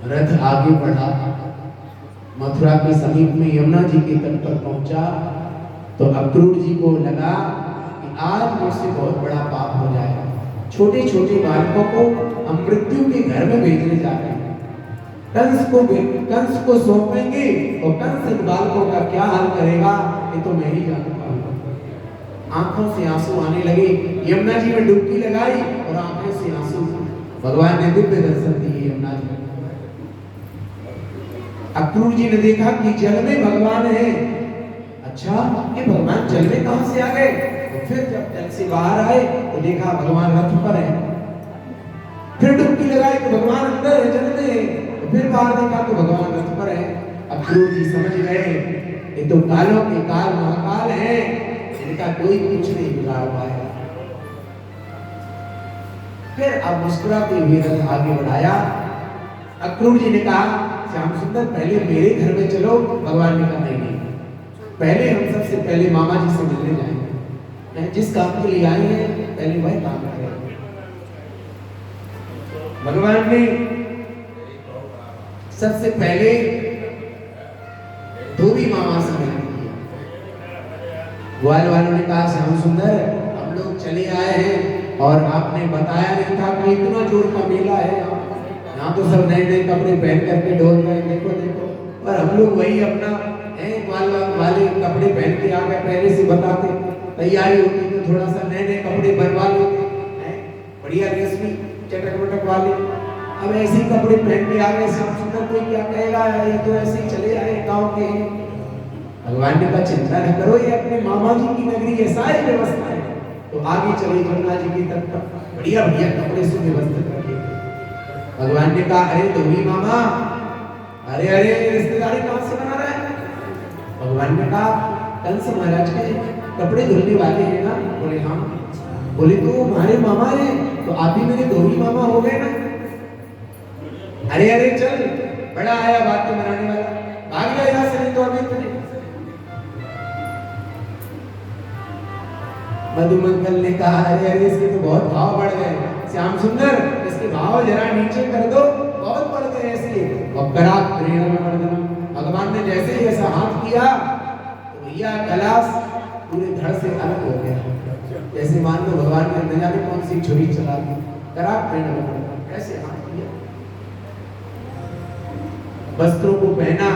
रथ आगे बढ़ा, मथुरा के समीप में यमुना जी के तट पर पहुंचा तो अक्रूर जी को लगा कि आज मुझसे बहुत बड़ा पाप हो जाएगा। छोटे छोटे बालकों को हम मृत्यु के घर में भेजने जा रहे हैं। कंस को सौंपेंगे और कंस इन बालकों का क्या हाल करेगा ये तो मैं ही जानता हूँ। आंखों से आंसू आने लगे, यमुना जी में डुबकी लगाई और आंखों से आंसू। भगवान ने दिव्य दर्शन दिए यमुना जी। अक्रूर जी ने देखा कि जल में भगवान है। अच्छा, ये भगवान जल में कहां से आ गए? तो फिर जब जल से बाहर आए तो देखा भगवान रथ पर है। फिर डुबकी लगाई तो भगवान अंदर है जल में। तो फिर बाहर देखा तो भगवान रथ पर है। अक्रूर जी समझ गए ये तो कालों के काल महाकाल है, इनका कोई कुछ नहीं बिगाड़ पाएगा। फिर अब मुस्कुराते हुए रथ आगे बढ़ाया। अक्रूर जी ने कहा, श्याम सुंदर पहले मेरे घर में चलो। भगवान ने कहा नहीं, पहले हम सबसे पहले मामा जी से मिलने जाएंगे। जिस काम के लिए आए हैं पहले वह काम करें। भगवान ने सबसे पहले धोबी मामा से मिलने किया। ग्वाल वालों ने कहा, श्याम सुंदर हम लोग चले आए हैं और आपने बताया नहीं था कि इतना जोर का मेला है। यहाँ तो सब नए नए कपड़े पहन करके डोल रहे हैं, देखो देखो। और हम लोग वही अपना वाले कपड़े पहन के आ गए। पहले से बताते, तैयारी होती तो थोड़ा सा नए नए कपड़े बनवा लेते, बढ़िया रेशमी चटक मटक वाले। अब ऐसे ही कपड़े पहन के आ गए। श्याम सुंदर कोई क्या कहेगा, ये तो ऐसे ही चले आए गाँव के। भगवान ने कहा चिंता न करो, ये अपने मामा जी की नगरी है, सारी व्यवस्था है। तो आगे चले यमुना जी की तट पर, बढ़िया बढ़िया कपड़े से व्यवस्थित रखे। भगवान ने कहा, अरे धोबी मामा, अरे अरे रिश्तेदारी कहां से बना रहा है? भगवान ने कहा, कंस महाराज के कपड़े धुलने वाले हैं ना? बोले हाँ। बोले तो हमारे मामा है, तो आप ही मेरे धोबी मामा हो गए ना? अरे अरे चल, बड़ा आया बात को बनाने वाला, भाग गया यहाँ से, नहीं तो अभी तुझे। मधुमंगल ने कहा, अरे अरे इसके तो बहुत भाव बढ़ गए। श्याम सुंदर इसके भाव जरा नीचे कर दो, बहुत बढ़ गए ऐसे। भगवान ने जैसे ही ऐसा हाथ किया तो भैया कलाश पूरे धड़ से अलग हो गया। जैसे मान लो भगवान ने न जाने कौन सी छुरी चला दी, कराक प्रेरणा ऐसे हाथ किया, वस्त्रों को पहना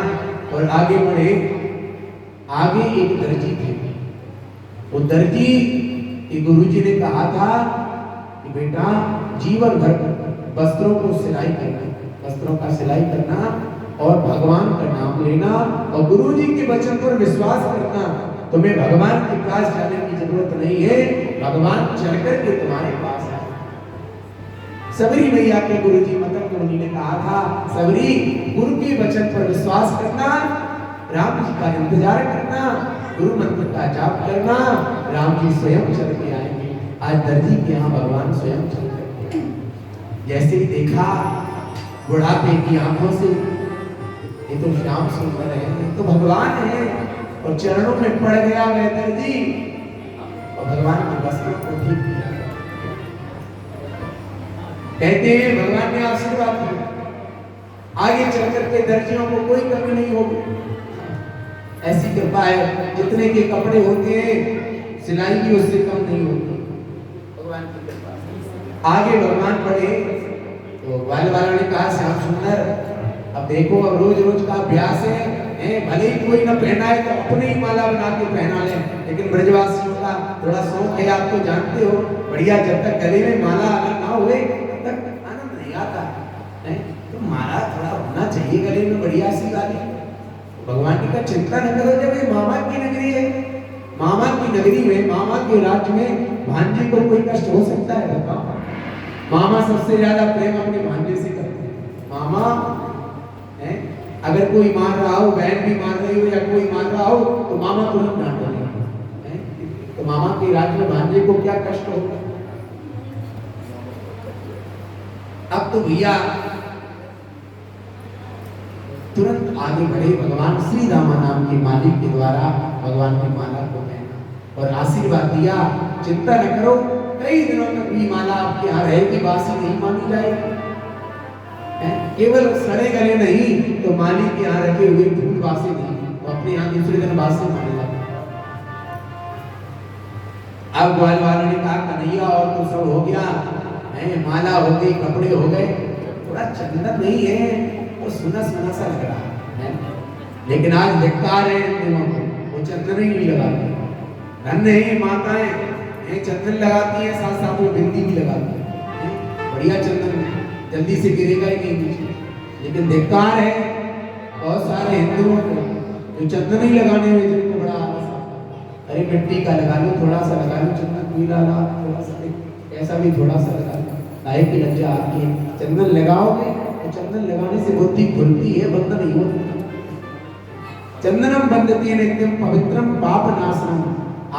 और आगे बढ़े। आगे एक दर्जी थे, वो दर्जी कि गुरुजी ने कहा था कि बेटा जीवन भर वस्त्रों को सिलाई करना, वस्त्रों का सिलाई करना और भगवान का नाम लेना और गुरुजी के वचन पर विश्वास करना। तुम्हें भगवान के पास जाने की जरूरत नहीं है, भगवान चलकर के तुम्हारे पास आए। सबरी मैया के गुरुजी मतलब मुनि ने कहा था, सबरी गुरु के वचन पर विश्वास करना, राम जी का इंतजार करना, गुरु मंत्र का जाप करना, राम जी स्वयं चल के आएंगे। आज दर्जी के यहाँ भगवान स्वयं चल करके जैसे ही देखा बुढ़ापे की आंखों से, ये तो श्याम सुंदर है, ये तो भगवान है, और चरणों में पड़ गया वह दर्जी और भगवान के वस्त्र को ठीक किया। कहते हैं भगवान ने आशीर्वाद दिया, आगे चलकर के दर्जियों को कोई कमी नहीं होगी। ऐसी कृपा है, जितने के कपड़े होते हैं सिलाई भी उससे कम नहीं होती, भगवान की कृपा। आगे भगवान बढ़े तो ग्वाल वालों ने कहा, श्याम सुंदर अब देखो, अब रोज रोज का अभ्यास है, भले ही कोई ना पहनाए तो अपने ही माला बना के पहना ले, लेकिन ब्रजवासियों का थोड़ा शौक है, आप तो जानते हो, बढ़िया, जब तक गले में माला अगर ना हुए तब तक आनंद नहीं आता है। तो माला थोड़ा होना चाहिए गले में, बढ़िया सी वाली। भगवान की का चिंता न करो, जब ये मामा की नगरी है, मामा की नगरी में, मामा के राज्य में भांजे को कोई कष्ट हो सकता है? बताओ। मामा सबसे ज्यादा प्रेम अपने भांजे से करते हैं। मामा है, अगर कोई मार रहा हो, बहन भी मार रही हो या कोई मार रहा हो तो मामा तुरंत डांटेंगे। तो मामा के राज्य में भांजे को क्या कष्ट होगा? अब तो भैया तुरंत आगे बढ़े, भगवान श्री रामा नाम के मालिक के द्वारा भगवान की माला को पहना और आशीर्वाद दिया, चिंता न करो, कई दिनों तक ये माला आपके यहाँ रहेगी, बासी नहीं मानी जाएगी। केवल सड़े गले नहीं तो मालिक के यहाँ रखे हुए फूल बासी नहीं, वो अपने यहाँ दूसरे दिन बासी माने जाते। अब ग्वाल वालों ने कहा, कन्हैया और तो सब हो गया है, माला हो गई, कपड़े हो गए, थोड़ा चंदन नहीं है, वो सुना सुना सा लग रहा है, लेकिन आज धिक्कार है वो चंदन ही नहीं लगाते। धन्य है माताएं, ये चंदन लगाती है, साथ साथ वो बिंदी भी लगाती है, बढ़िया चंदन, जल्दी से गिरेगा ही नहीं नीचे। लेकिन धिक्कार है बहुत सारे हिंदुओं को जो चंदन ही लगाने में जिनको बड़ा आलस आता है। अरे मिट्टी का लगा लो, थोड़ा सा लगा लो चंदन, पीला ला थोड़ा सा, ऐसा भी थोड़ा सा लगा लो, काहे की लज्जा आती है। चंदन लगाओगे तो चंदन लगाने से बुद्धि खुलती है, बंद नहीं होती। चंदनम बंदती नित्यम पवित्रम पाप नाशनम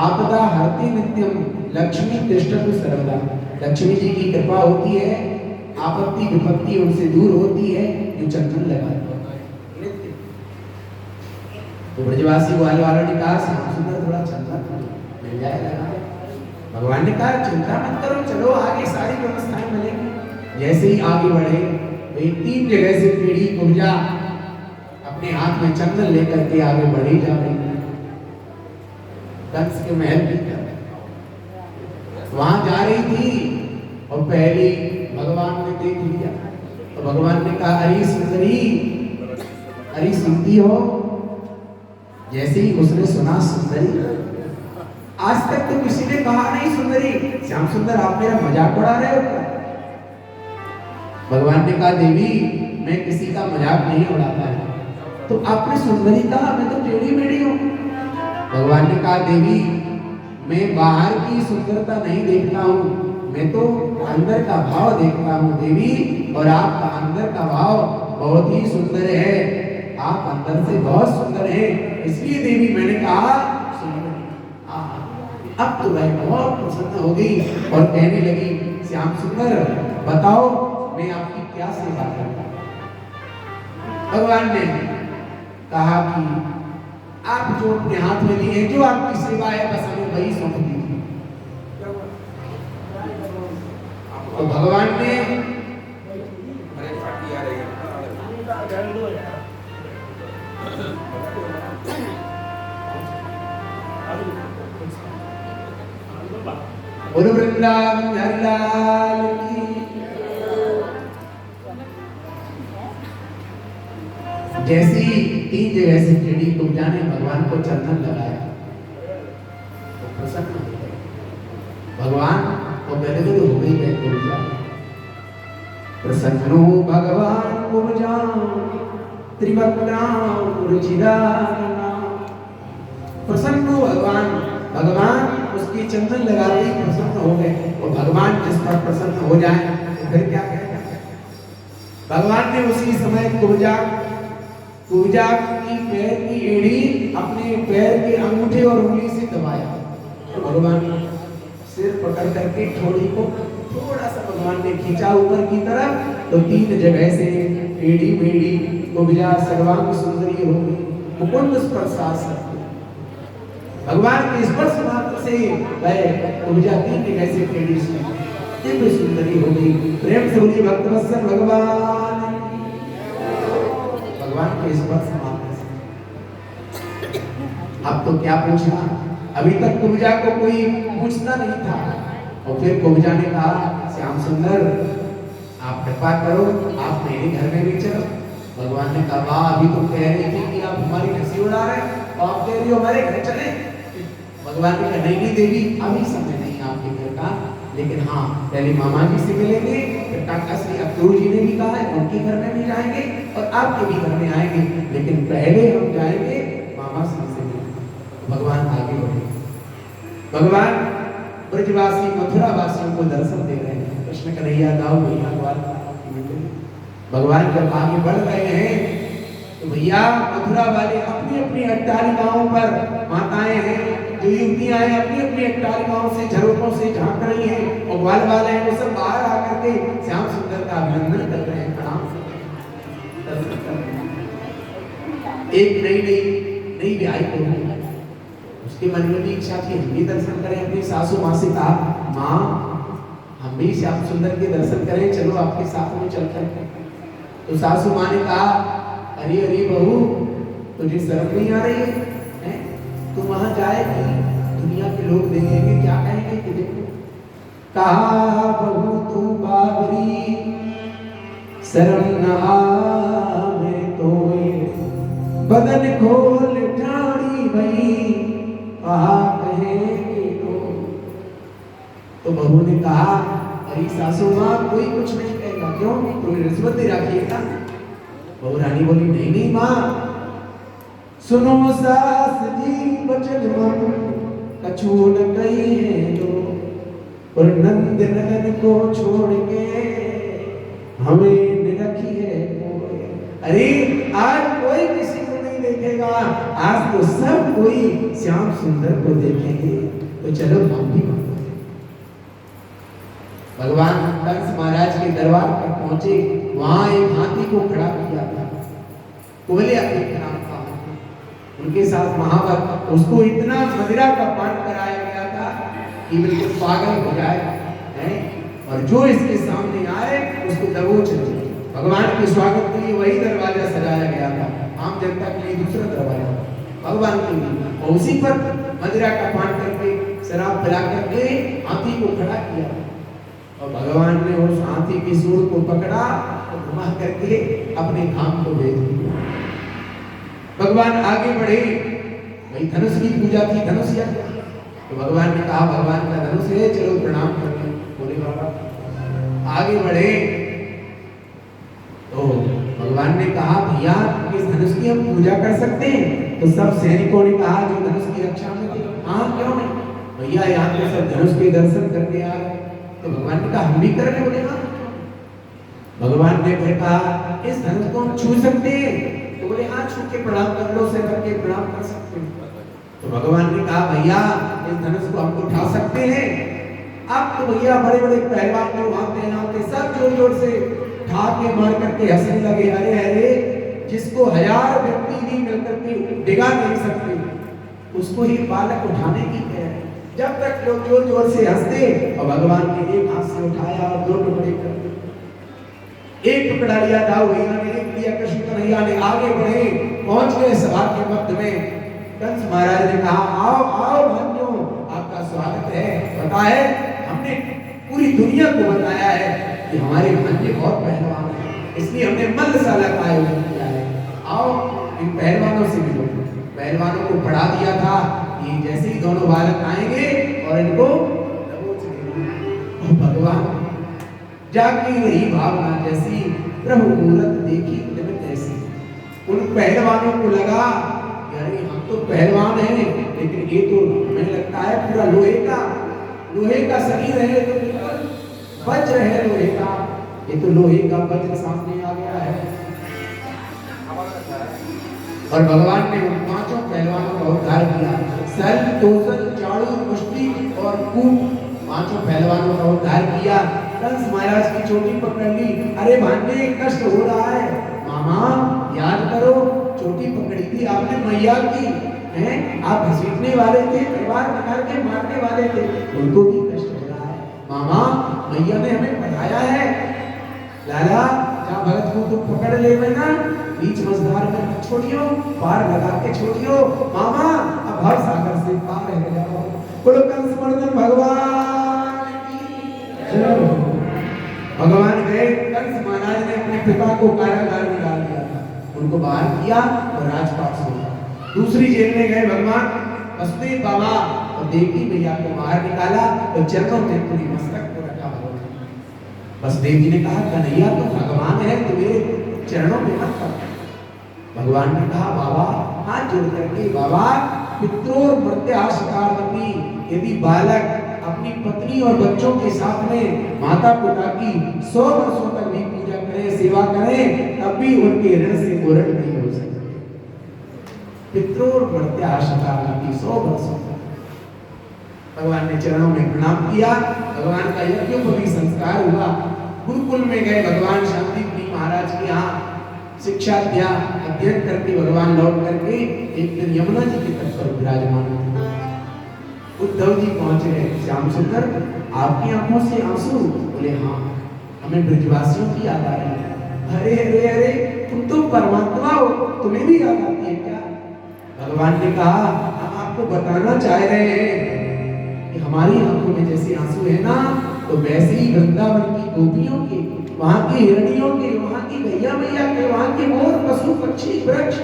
आपदा हरति नित्यम लक्ष्मी तिष्ठतु सर्वदा। लक्ष्मी जी की कृपा होती है, आपत्ति विपत्ति उनसे दूर होती है जो चंदन लगाते। तो ब्रजवासी ग्वाल वालों ने कहा, श्याम सुंदर थोड़ा चंदन मिल जाएगा। भगवान ने कहा, चिंता मत करो, चलो आगे सारी व्यवस्थाएं मिलेंगी। जैसे ही आगे बढ़े तो 3 जगह से पीढ़ी कुब्जा अपने हाथ में चंदन लेकर के आगे बढ़ी जा रही है। कंस के महल भीतर वहां जा रही थी और पहले भगवान ने देख लिया तो भगवान ने कहा, अरे सुंदरी, अरे सुनती हो? जैसे ही उसने सुना सुंदरी, आज तक तो किसी ने कहा नहीं सुंदरी। श्याम सुंदर आप मेरा मजाक उड़ा रहे हो? भगवान ने कहा, देवी मैं किसी का मजाक नहीं उड़ाता है। तो आपने सुंदरी कहा, मैं तो टेढ़ी मेढ़ी हूँ। भगवान ने कहा, देवी मैं बाहर की सुंदरता नहीं देखता हूँ, मैं तो अंदर का भाव देखता हूँ देवी, और आपका अंदर का भाव बहुत ही सुंदर है, आप अंदर से बहुत सुंदर हैं, इसलिए देवी मैंने कहा सुंदर। अब तो वह बहुत प्रसन्न हो गई और कहने लगी, श्याम सुंदर बताओ मैं आपकी क्या सेवा करूं? भगवान ने कहा कि आप जो अपने हाथ में लिए, जो आपकी सेवा है बस हमें वही सौंप दीजिए। तो भगवान ने और वृंदावन हरि लाल की। जैसी 3 जगह से टेढ़ी कुब्जा ने भगवान को चंदन लगाया तो प्रसन्न हो गए। गदगद हो गई है कुब्जा। प्रसन्नो भगवान कुब्जा त्रिवक्त्रां रुचिरानना। प्रसन्नो भगवान, भगवान उसकी चंदन लगाते ही प्रसन्न हो गए। और भगवान जिस पर प्रसन्न हो जाए तो फिर क्या कहेगा। भगवान ने उसी समय कुब्जा की पैर की एड़ी अपने पैर के अंगूठे और उंगली से दबाया। तो भगवान सिर पकड़ करके ठोड़ी को थोड़ा सा भगवान ने खींचा ऊपर की तरफ, तो 3 जगह से एड़ी मेड़ी कुब्जा सर्वांग सुंदरी हो गई। मुकुंद स्पर्शास, भगवान के स्पर्श मात्र से वह कुब्जा 3 जगह से एड़ी से दिव्य सुंदरी हो गई। प्रेम से बोलिए भक्तवत्सल भगवान, भगवान के स्पर्श मात्र से। अब तो क्या पूछना, अभी तक कुब्जा को कोई पूछता नहीं था। और फिर कुब्जा ने कहा, श्याम सुंदर आप कृपा करो, आप मेरे घर में भी चलो। भगवान ने कहा, वाह अभी तो कह रही थी कि आप हमारी हंसी उड़ा रहे हैं, आप कह रही हो हमारे घर चले। भगवान ने कहा, नहीं देवी अभी समय नहीं आपके घर का, लेकिन हाँ पहले मामा जी से मिलेंगे, फिर काका श्री अक्रूर जी ने भी कहा है उनके घर में भी जाएंगे और आपके भी घर में आएंगे, लेकिन पहले हम जाएंगे मामा श्री से मिलने। भगवान आगे बढ़े। भगवान ब्रजवासी मथुरा वासियों को दर्शन दे रहे हैं। कृष्ण कन्हैया दाऊ भैया ग्वाल भगवान जब आगे बढ़ रहे हैं तो भैया मथुरा वाले अपनी अपनी अट्टालिकाओं पर, माताएं हैं जो युवतियां हैं अपनी अपनी अट्टालिकाओं से झरोखों से झांक रही हैं, और ग्वाल वाले हैं वो सब बाहर आकर के श्याम सुंदर का अभिनंदन कर रहे हैं, प्रणाम दर्शन कर रहे हैं। एक नई ब्याही को उसके मन में भी इच्छा थी हम भी दर्शन करें। अपनी सासू माँ से कहा, माँ हम भी श्याम सुंदर के दर्शन करें, चलो आपके साथ में चल कर। तो सासू माँ ने कहा, अरे अरे बहू तुझे शर्म नहीं आ रही है? तू वहां जाएगी दुनिया के लोग देखेंगे क्या कहेंगे कि देखो। कहा बहू तू बाबरी शर्म न आवे तो बदन खोल ठाड़ी भई कहा कहेंगे तो बहू ने कहा, अरे सासू माँ कोई कुछ नहीं कहेगा, क्यों कोई रिश्वत दे रखिएगा। बहू रानी बोली, नहीं नहीं माँ सुनो सास जी बचन मन कछु न कही है जो, और नंद नगन को छोड़ के हमें निरखी है कोई। अरे आज कोई किसी को नहीं देखेगा, आज तो सब कोई श्याम सुंदर को देखेंगे, तो चलो हम भी। भगवान कंस महाराज के दरबार पर पहुंचे, वहां एक हाथी को खड़ा किया था, कुबलिया के नाम था, उनके साथ महाभारत, उसको इतना मदिरा का पान कराया गया था कि बिल्कुल पागल हो जाए है, और जो इसके सामने आए उसको दबोच ले। भगवान के स्वागत के लिए वही दरवाजा सजाया गया था, आम जनता के लिए दूसरा दरवाजा, भगवान के लिए, और उसी पर मदिरा का पान करके शराब पिला करके हाथी को खड़ा किया। और भगवान ने उस हाथी की सूंड को पकड़ा और घुमा करके अपने धाम को भेज दिया। भगवान आगे बढ़े, भाई धनुष की पूजा थी, धनुष या तो भगवान ने कहा भगवान का धनुष है, चलो प्रणाम करने बोले बाबा। आगे बढ़े तो भगवान ने कहा, भैया इस धनुष की हम पूजा कर सकते हैं? तो सब सैनिकों ने कहा जो धनुष की रक्षा में थे, हाँ क्यों नहीं भैया, यहाँ पे सब धनुष के दर्शन करने आ रहे। तो भगवान ने कहा हम भी कर रहे, बोले हाँ। भगवान ने फिर कहा इस धनुष को हम छू सकते हैं? तो बोले हाँ, छू के प्रणाम कर लो, से करके प्रणाम कर सकते हैं। तो भगवान ने कहा भैया इस धनुष को हम उठा सकते हैं? अब तो भैया बड़े बड़े पहलवान लोग आते नाते सब जोर जोर से ठाके मार करके हंसने लगे, अरे अरे जिसको 1000 व्यक्ति भी मिलकर के डिगा नहीं सकते उसको ही बालक उठाने की है। जब तक लोग जोर जोर से हंसते, और भगवान ने एक हाथ से उठाया और 2 टुकड़े कर दिए। एक टुकड़ा लिया दाऊ भैया ने, एक लिया कृष्ण कन्हैया ने, आगे बढ़े, पहुंच गए सभा के मध्य में। कंस महाराज ने कहा आओ आओ भाइयों, आपका स्वागत है। पता है हमने पूरी दुनिया को बताया है कि हमारे भांजे बहुत पहलवान हैं, इसलिए हमने मल्लशाला का आयोजन किया है। आओ इन पहलवानों से मिलो। पहलवानों को पढ़ा दिया था कि जैसे ही दोनों बालक आएंगे और इनको दबोच लेंगे। जागी रही भावना जैसी, प्रभु मूरत देखी तिमित ऐसी। उन पहलवानों को लगा यार हम तो पहलवान हैं, लेकिन ये तो हमें लगता है पूरा लोहे का शरीर है, तो वज्र है लोहे का, ये तो लोहे का वज्र सामने आ गया है। और भगवान ने उन पांचों पहलवानों का उद्धार किया। सल, तोसल, चाड़ू, मुष्टि और कूप, पांचों पहलवानों का उद्धार किया। कंस महाराज की चोटी पकड़ ली। अरे भांजे कष्ट हो रहा है, मामा याद करो चोटी पकड़ी थी आपने मैया की, हैं आप घसीटने वाले थे, तलवार निकाल के मारने वाले थे, उनको भी कष्ट हो रहा है। मामा मैया ने हमें बताया है, लाला जहाँ भगत को तुम पकड़ ले ना, बीच मझधार में छोड़ियो, पार लगा के छोड़ियो, मामा अब भव सागर से पार रह जाओ। बोलो कंस मर्दन भगवान की जय। भगवान गए, कंस महाराज ने अपने पिता को कारागार में डाल दिया था, उनको बाहर किया और राजपाट से दूसरी जेल में गए भगवान वसुदेव बाबा, और देवी मैया को बाहर निकाला और चरणों में पूरी मस्तक को रखा। वसुदेव जी ने कहा कन्हैया तो भगवान है, तुम्हें चरणों में मत कर। भगवान ने कहा बाबा हाथ जोड़ करके, बाबा पित्रोर मर्त्याशकारमपि, यदि बालक अपनी पत्नी और बच्चों के साथ में माता पिता की 100 वर्षों तक भी पूजा करे, सेवा करे, तब भी उनके ऋण से पूर्ण नहीं हो सकते। पित्रोर मर्त्याशकारमपि 100 वर्षों तक। भगवान ने चरणों में प्रणाम किया, भगवान का यज्ञोपवीत संस्कार हुआ। गुरुकुल में गए भगवान शांतिप्रिय महाराज के यहाँ शिक्षा दिया, अध्ययन करके भगवान लौट करके एक दिन यमुना जी के तट पर विराजमान थे। उद्धव जी पहुंच गए, श्याम सुंदर आपकी आंखों से आंसू? बोले हाँ, हमें ब्रजवासियों की याद आ रही है। अरे अरे अरे तुम तो परमात्मा हो, तुम्हें भी याद आती है क्या? भगवान ने कहा हम आपको बताना चाह रहे हैं कि हमारी आंखों में जैसे आंसू है ना, तो वैसे ही वृंदावन की गोपियों के, वहां की हिरणियों के, वहां की गैया मैया के, वहां के मोर, पशु, पक्षी, वृक्ष,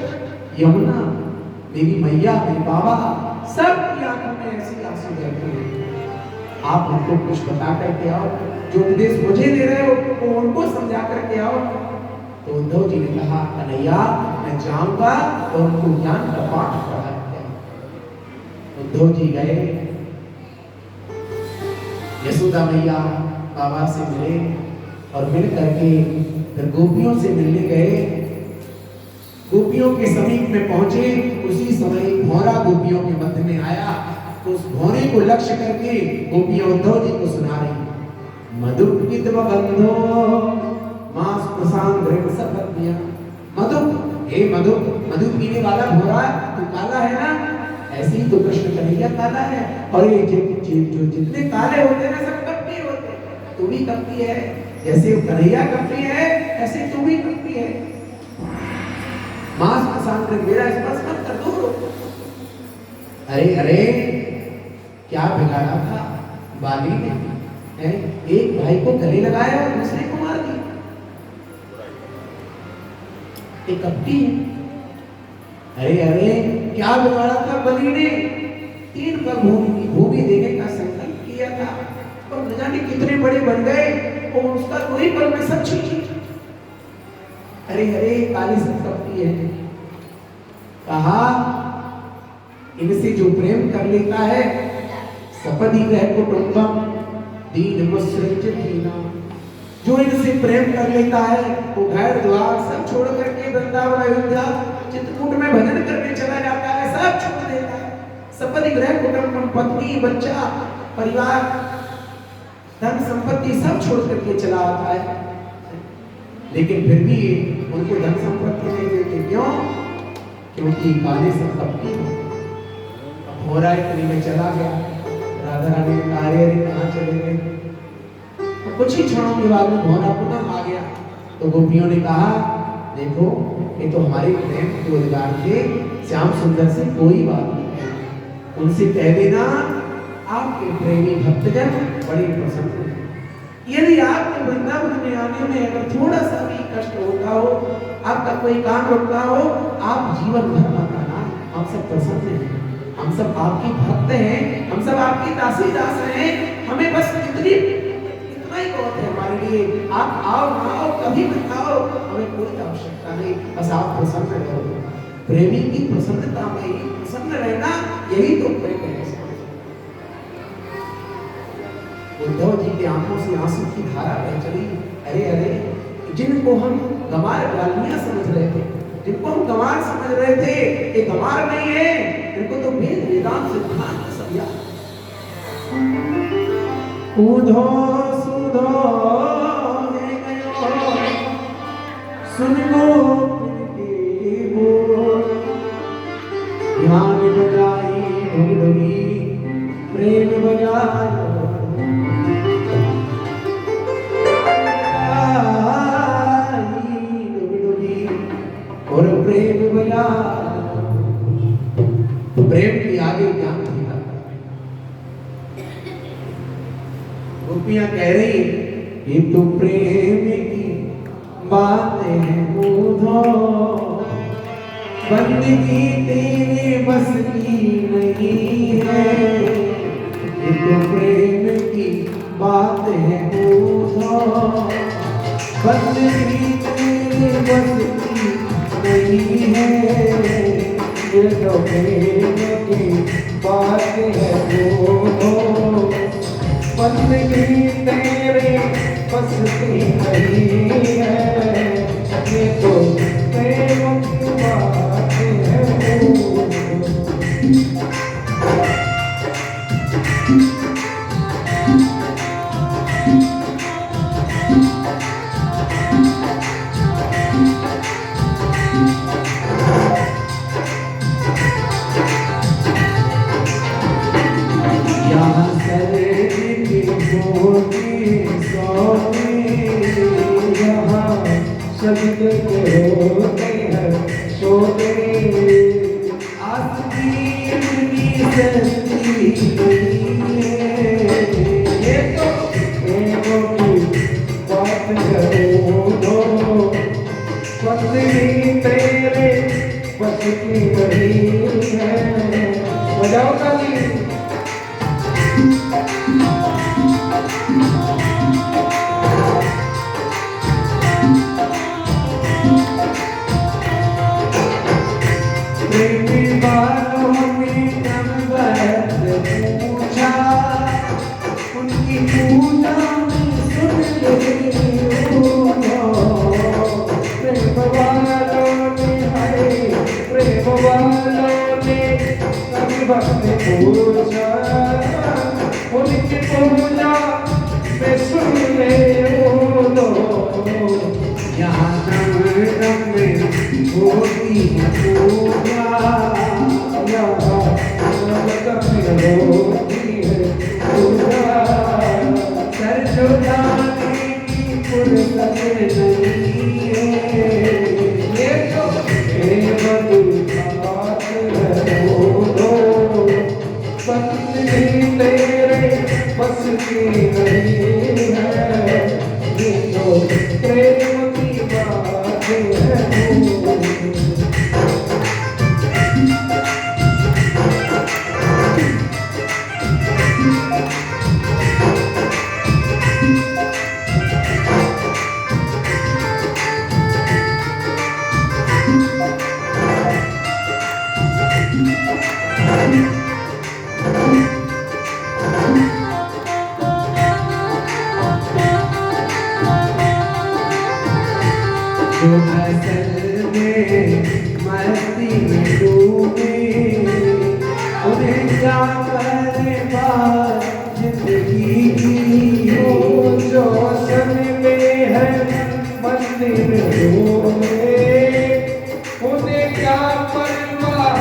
यमुना, मेरी मैया, मेरे बाबा, सब की आंखों में ऐसे आंसू बहते हैं। आप उनको कुछ बता करके आओ, जो उपदेश मुझे दे रहे हो वो उनको समझा करके आओ। तो उद्धव जी ने कहा कन्हैया मैं जाऊंगा और उनको ज्ञान का पाठ पढ़ा दिया। उद्धव जी गए, यशोदा मैया बाबा से मिले और मिल करके फिर गोपियों से मिलने गए। गोपियों के समीप में पहुंचे, उसी समय भौरा गोपियों के मध्य में आया, तो उस भौरे को लक्ष्य करके गोपियां उद्धव जी को सुना रही। मधुकित बंधो मास प्रसाद ऋण सपत्निया। मधु, हे मधु, मधु पीने वाला भौरा तू काला है ना, ऐसे ही तो कृष्ण कन्हैया काला है। और ये जो जितने काले होते हैं ना सब कपटी होते हैं, तू भी कपटी है, जैसे कन्हैया कपटी है ऐसे तू भी कपटी है। मांस प्रसाद कर मेरा स्पर्श मत कर दो। अरे अरे क्या बिगाड़ा था बाली ने, एक भाई को गले लगाया और दूसरे को मार दिया। एक कपटी है। अरे अरे क्या बिगाड़ा था बलि ने, 3 पग भूमि देने का संकल्प किया था, और न जाने कितने बड़े बन गए, और उसका कोई पल में सब छूट। अरे अरे काली सब कपटी है। कहा इनसे जो प्रेम कर लेता है, सपदी ग्रह कुटुंबम दीन मुसृज दीना, जो इनसे प्रेम कर लेता है वो घर द्वार सब छोड़ करके वृंदावन अयोध्या चित्रकूट में भजन करने चला जाता है, सब छोड़ देता है। सपदी ग्रह कुटुंबम, पत्नी बच्चा परिवार धन संपत्ति सब छोड़ करके चला आता है, लेकिन फिर भी उनको धन संपत्ति नहीं देते। क्यों? क्योंकि काले सब कपटी हो। हो रहा है इतनी में चला गया, राधा रानी ने कहा अरे कहाँ चले गए? तो कुछ ही क्षणों के बाद में भौरा पुनः आ गया। तो गोपियों ने कहा देखो ये तो हमारे प्रेम के उद्गार थे, श्याम सुंदर से कोई बात नहीं है, उनसे कह देना आपके प्रेमी भक्तजन बड़े प्रसन्न हैं। यदि आपके वृंदावन में आने में अगर थोड़ा सा भी कष्ट होता हो, आपका कोई काम रुकता हो, आप जीवन भर मत आना, हम सब प्रसन्न हैं, हम सब आपके भक्त हैं, हम सब आपके दासी दास हैं, हमें बस इतना ही बहुत है हमारे लिए आप आओ ना आओ, कभी मत आओ, हमें कोई आवश्यकता नहीं, बस आप प्रसन्न रहो। प्रेमी की प्रसन्नता में ही प्रसन्न रहना, यही तो प्रेम है। उद्धव जी के आंखों से आंसू की धारा बह चली। अरे अरे, जिनको हम गंवार गालियां समझ रहे थे, जिनको हम गंवार समझ रहे थे, ये गंवार नहीं है, इनको तो वेद वेदांत सिद्धांत समझा। उधो सुधो ने गयो सुन गोपिन बोल, ध्यान बजाई ढोलगी प्रेम बजायो, और प्रेम बजा। तो प्रेम की आगे क्या कहेगा? गोपियां कह रही ये तो प्रेम की बातें हैं उधो, बंदगी तेरे बस की नहीं है, ये तो प्रेम की बातें हैं उधो, बंदगी तेरे बस की नहीं है, ये तो प्रेम की बात है वो, बंदगी तेरे बस की नहीं है, ये तो प्रेम की बात है वो। शब्द होते हैं सोते, आसमां की सस्ती नहीं है, ये तो प्रेम की बात करो दो, पत्नी तेरे बस की नहीं है। बजाओ ताली। प्रेमी वालों ने जब वैसे पूछा, उनकी पूजा में सुन ले प्रेम वालों ने, हरे प्रेम वालों ने कभी भक्त पूछा, उनकी पूजा में सुन ले यहाँ नम में होती है पूजा, यहाँ नम होती है पूजा, सर झुकाने की फुर्सत नहीं है, ये तो प्रेम की बात है वो, बंदगी तेरे बस की नहीं है, ये तो प्रेम की बात है वो। जो असल में मस्ती में डूबे, उन्हें क्या परवाह जिंदगी की, जो असल में है मस्ती में डूबे, उन्हें क्या परवाह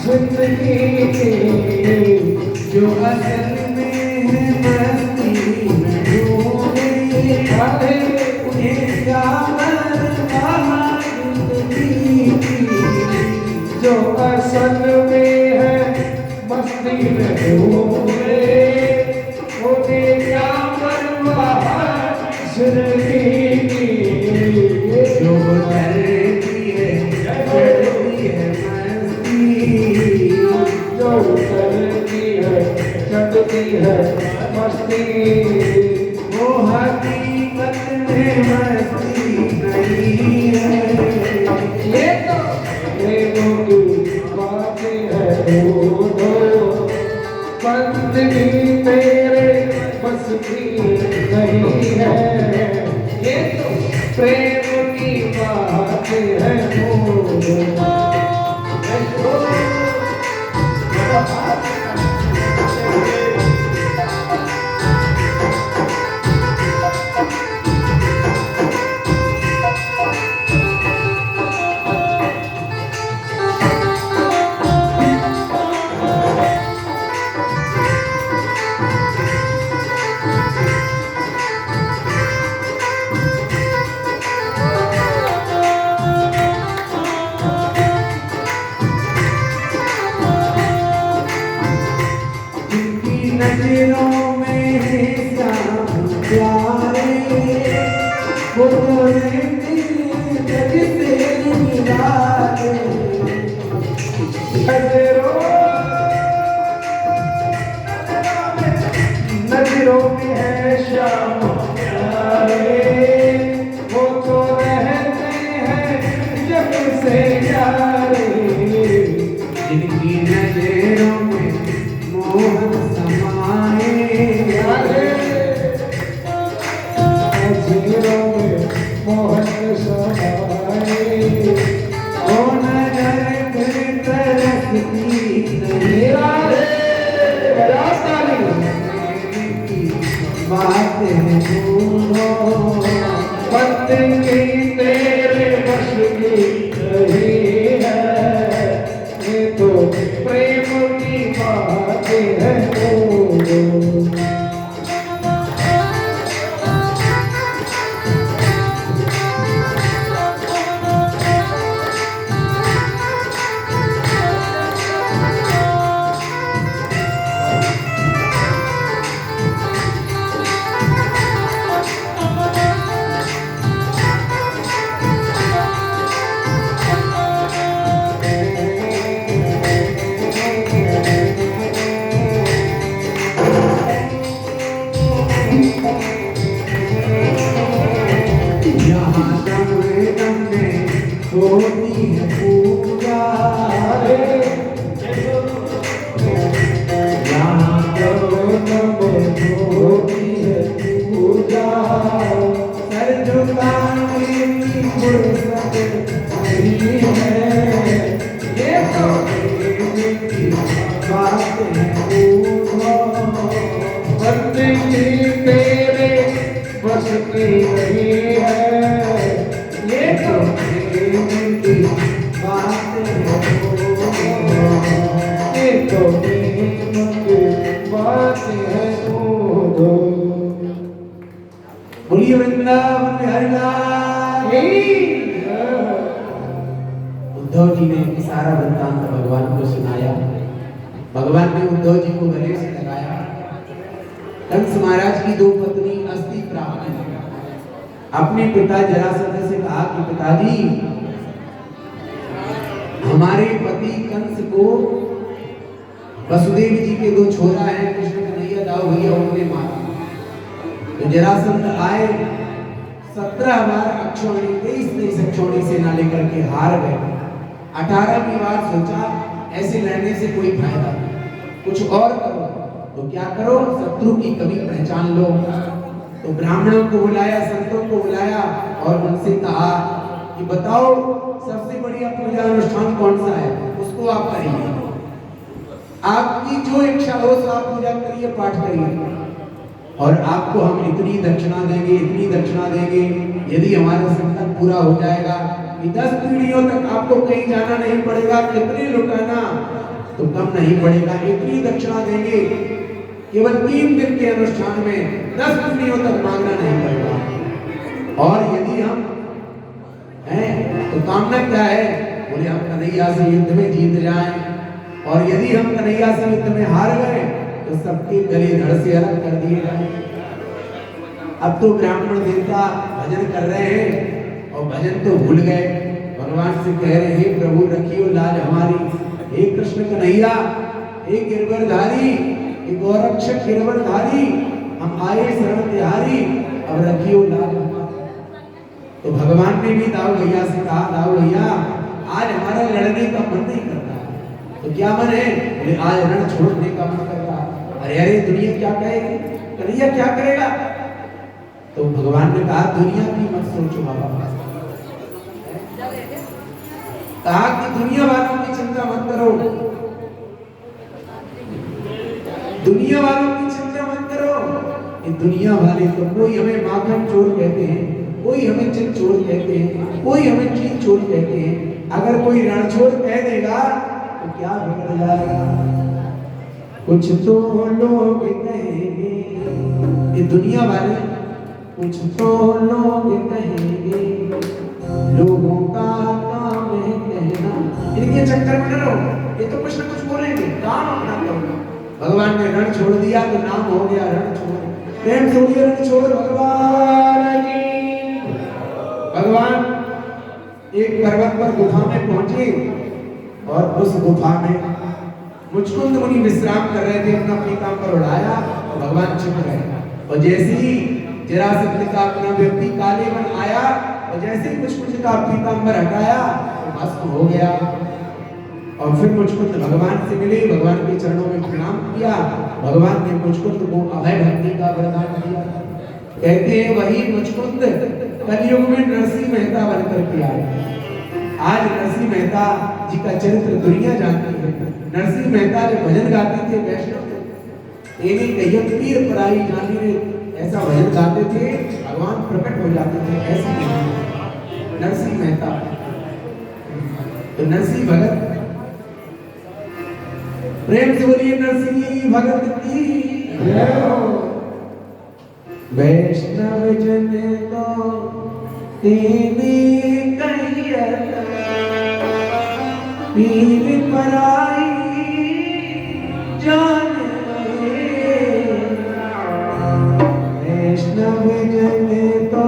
जिंदगी की, जो असल में है मस्ती में डूबे, उन्हें क्या जो असल में है मस्ती में डूबे, उन्हें क्या परवाह जिंदगी की, जो करती है मस्ती, जो करती है मस्ती, वो हकीकत नहीं है, ये तो प्रेम की बात है नजरों में श्याम प्यारे, वो रहते जगते निराले। नजरों में है श्याम प्यारे, वो तो रहते हैं जग से न्यारे। जिनकी नजरों में मोहन समाए, नजरों में मोहन समाए, वो नजर फिर तरसती नहीं। बात है भूलो, बंदगी तेरे बस की नहीं है, ये तो प्रेम की बात है यहाँ दम में होती है पूजा, यहाँ दम में होती है पूजा। सर झुकाने की फुर्सत नहीं है, ये तो प्रेम की बात है भूलो। बंदगी तेरे बस की नहीं है, ये तो प्रेम की बात है भूलो। ये तो प्रेम की बात है बोलिए वृंदावन बिहारी लाल। उद्धव जी ने सारा वृत्तांत भगवान को सुनाया। भगवान ने उद्धव जी को गले से लगाया। कंस महाराज की दो पत्नी अस्थि प्राप्त अपने पिता जरासंध से कहा कि पिताजी, हमारे पति कंस को वसुदेव जी के दो छोरा हैं, कृष्ण कन्हैया दाऊ भैया, उन्होंने मारा। तो जरासंध आए, 17 बार अक्षौणी 23 अक्षौणी सेना लेकर के हार गए। 18वीं बार सोचा ऐसे लड़ने से कोई फायदा नहीं, कुछ और करो। तो क्या करो, शत्रु की कभी पहचान लो। तो ब्राह्मणों को बुलाया, संतों को बुलाया और उनसे कहा कि बताओ सबसे बढ़िया पूजा अनुष्ठान कौन सा है, उसको आप करिए। आपकी जो इच्छा हो सो आप पूजा करिए, पाठ करिए, और आपको हम इतनी दक्षिणा देंगे, इतनी दक्षिणा देंगे। यदि हमारा संकल्प पूरा हो जाएगा कि 10 पीढ़ियों तक आपको कहीं जाना नहीं पड़ेगा, कितने लुटाना तो कम नहीं पड़ेगा, इतनी दक्षिणा देंगे। केवल 3 दिन के अनुष्ठान में 10 पीढ़ियों तक मांगना नहीं पड़ेगा। और यदि हम हैं तो कामना क्या है, बोले हम कन्हैया से युद्ध में जीत जाएं, और यदि हम कन्हैया से युद्ध में हार गए तो सबके गले धड़ से अलग कर दिए जाए। अब तो ब्राह्मण देवता भजन कर रहे हैं और भजन तो भूल गए। भगवान से कह रहे हैं प्रभु रखियो लाज हमारी, हे कृष्ण कन्हैया, हे गिरवरधारी, हे गौरक्षक गिरवरधारी, हम आए शरण तिहारी, अब रखियो लाज हमारी। तो भगवान ने भी दाऊ भैया से कहा, दाऊ भैया आज हमारा लड़ने का मन नहीं करता। तो क्या मन है, बोले आज रण छोड़ने का मन कर रहा। अरे अरे दुनिया क्या कहेगी, कन्हैया क्या करेगा, भगवान ने कहा दुनिया की मत सोचो बाबा, कहा कि दुनिया वालों की चिंता मत करो, दुनिया वालों की चिंता मत करो। ये दुनिया वाले तो कोई हमें माखन चोर कहते हैं, कोई हमें चिल चोर कहते हैं, कोई हमें चीज चोर कहते हैं। अगर कोई रणछोड़ कह देगा तो क्या बिगड़ जाएगा? कुछ तो लोग कहेंगे, ये दुनिया वाले कुछ तो लोग कहेंगे, लोगों का काम है कहना। इनके चक्कर में न रहो, ये तो कुछ ना कुछ बोलेंगे, काम अपना करो। भगवान ने रण छोड़ दिया तो नाम हो गया रण छोड़। प्रेम से बोलिए रण छोड़ भगवान की। भगवान एक पर्वत पर गुफा में पहुंचे और उस गुफा में मुचकुंद मुनि विश्राम कर रहे थे, अपना पीतांबर उड़ाया और भगवान छिप गए। और जैसे ही जरासंध का अपना व्यक्ति कालेवन आया और जैसे ही मुचकुंद का पीतांबर हटाया तो भस्म हो गया। और फिर मुचकुंद भगवान से मिले, भगवान के चरणों में प्रणाम किया। भगवान ने मुचकुंद को अभय भक्ति का वरदान दिया। कहते हैं वही मुचकुंद कलयुग में नरसिंह मेहता बनकर के आए। आज नरसिंह मेहता जी का चरित्र दुनिया जानती है। नरसिंह मेहता जो भजन गाते थे वैष्णव पीर पराई जानी रे, ऐसा भजन गाते थे, भगवान प्रकट हो जाते थे। ऐसे नरसिंह मेहता तो नरसिंह भगत, प्रेम से बोलिए नरसिंह भगत की जय हो। वैष्णव जन को तेने कहिया पीर पराई जान लगे। वैष्णव जन तो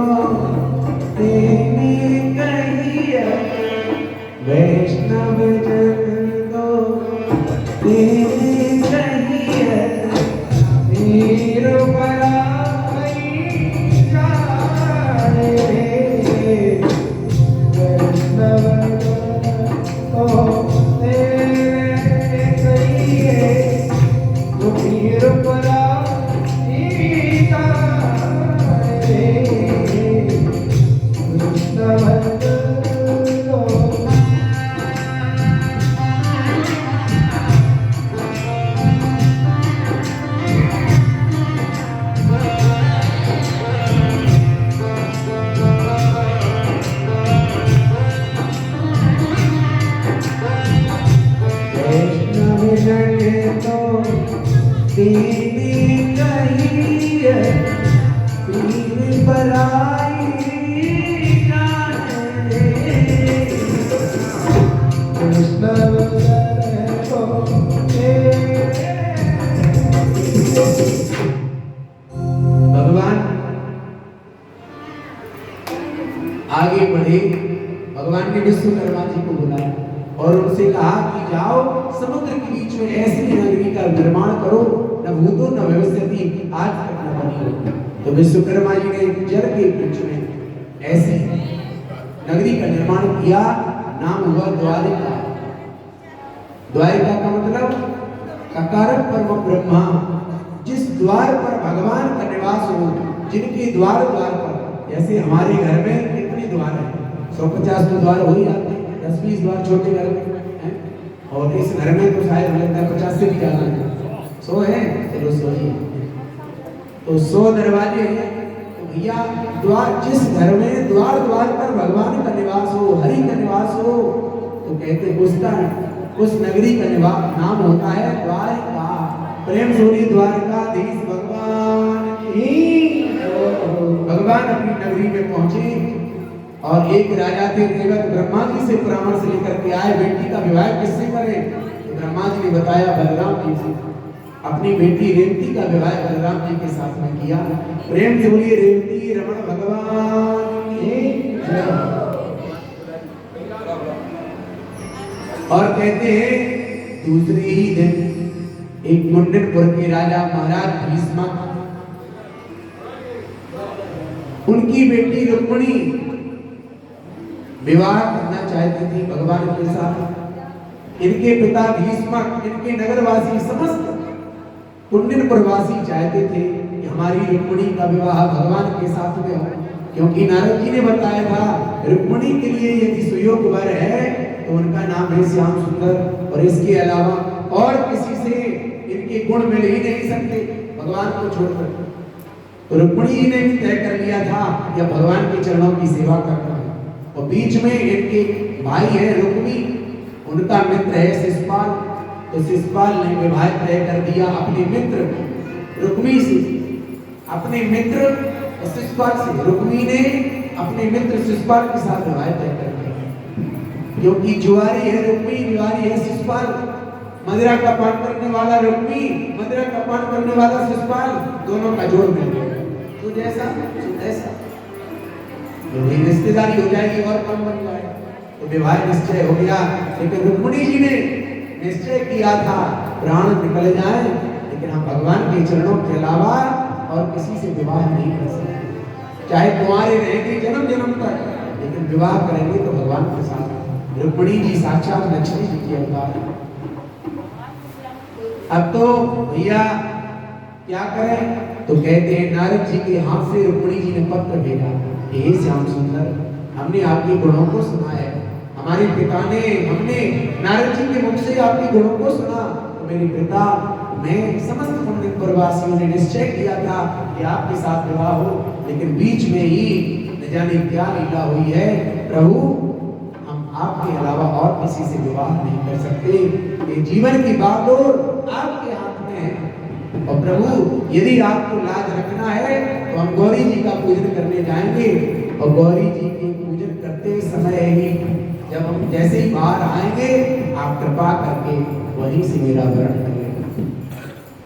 तेने कहिया, वैष्णव जन तो तेने कहिया, पीर पराई जान लगे। वैष्णव आगे बढ़े। भगवान ने विश्वकर्मा जी को बुलाया और उनसे कहा कि जाओ समुद्र के बीच में ऐसी नगरी का निर्माण करो, न भूतो न भविष्यति, आज तक न बनी हो। तो विश्वकर्मा जी ने जल के बीच में ऐसी नगरी का निर्माण किया, नाम हुआ द्वारिका। द्वारिका का मतलब ककारक परम ब्रह्मा, जिस द्वार पर भगवान का निवास हो, जिनके द्वार द्वार पर, जैसे हमारे घर में कितने द्वार हैं, 150 तो द्वार हो ही जाते हैं, 10-20 द्वार छोटे घर में हैं, और इस घर में तो शायद मुझे लगता है 50 से भी ज्यादा है, 100 है, चलो 100 ही तो 100 दरवाजे हैं। तो भैया द्वार, जिस घर में द्वार द्वार पर भगवान का निवास हो, हरि का निवास हो, तो कहते उसका, उस नगरी का नाम होता है द्वारिका। प्रेम सूरी द्वारकाधीश भगवान की। भगवान अपनी नगरी में पहुंचे और एक राजा थे देवत, ब्रह्मा जी से परामर्श लेकर के आए, बेटी का विवाह किससे करें? तो ब्रह्मा जी ने बताया बलराम जी से। अपनी बेटी रेवती का विवाह बलराम जी के साथ में किया। प्रेम से बोलिए रेवती रमण भगवान की जय। और कहते हैं दूसरे ही दिन एक मुंडनपुर के राजा महाराज भीष्म, उनकी बेटी रुक्मिणी विवाह करना चाहती थी भगवान के साथ। इनके पिता भीष्म, इनके नगरवासी, समस्त कुंडनपुरवासी चाहते थे कि हमारी रुक्मिणी का विवाह भगवान के साथ में हो, क्योंकि नारद जी ने बताया था रुक्मिणी के लिए यदि सुयोग वर है तो उनका नाम है श्याम सुंदर, और इसके अलावा और किसी से इनके गुण मिल ही नहीं सकते भगवान को छोड़कर। तो रुक्मिणी जी ने भी तय कर लिया था कि भगवान के चरणों की सेवा करना है, और बीच में इनके भाई है रुक्मी, उनका मित्र है शिशुपाल। तो शिशुपाल ने विवाह तय कर दिया अपने मित्र रुक्मी से, अपने मित्र शिशुपाल से। रुक्मी ने अपने मित्र शिशुपाल के साथ विवाह तय कर दिया, क्योंकि जुआरी है रुक्मी, जुआरी है शिशुपाल। मदिरा का पान करने वाला रुक्मी, मदिरा का पान करने वाला शिशुपाल, दोनों का जोड़ मिल गया। तो जैसा ऐसा रिश्तेदारी हो जाएगी और कम बन जाएगा। तो विवाह निश्चय हो गया, लेकिन रुक्मिणी जी ने निश्चय किया था प्राण निकल जाए लेकिन हम भगवान के चरणों के अलावा और किसी से विवाह नहीं कर सकते, चाहे कुंवारे रहेंगे जन्म जन्म तक, लेकिन विवाह करेंगे तो भगवान के साथ। रुक्मिणी जी साक्षात लक्ष्मी जी की अवतार। अब तो भैया क्या करें, तो कहते हैं नारद जी के हाथ से रुक्मिणी जी ने पत्र भेजा, हे श्याम सुंदर, हमने आपके गुणों को सुना है, हमारे पिता ने, हमने नारद जी के मुख से आपके गुणों को सुना। तो मेरे पिता, मैं, समस्त पुण्य वासियों ने निश्चय किया था कि आपके साथ विवाह हो, लेकिन बीच में ही न जाने क्या लीला हुई है प्रभु, हम आपके अलावा और किसी से विवाह नहीं कर सकते, ये जीवन की बागडोर आपके हाथ में है। और प्रभु यदि आपको लाज रखना है तो हम गौरी जी का पूजन करने जाएंगे, और गौरी जी के पूजन करते समय ही जब हम जैसे ही बाहर आएंगे आप कृपा करके वहीं से मेरा वरण करिए।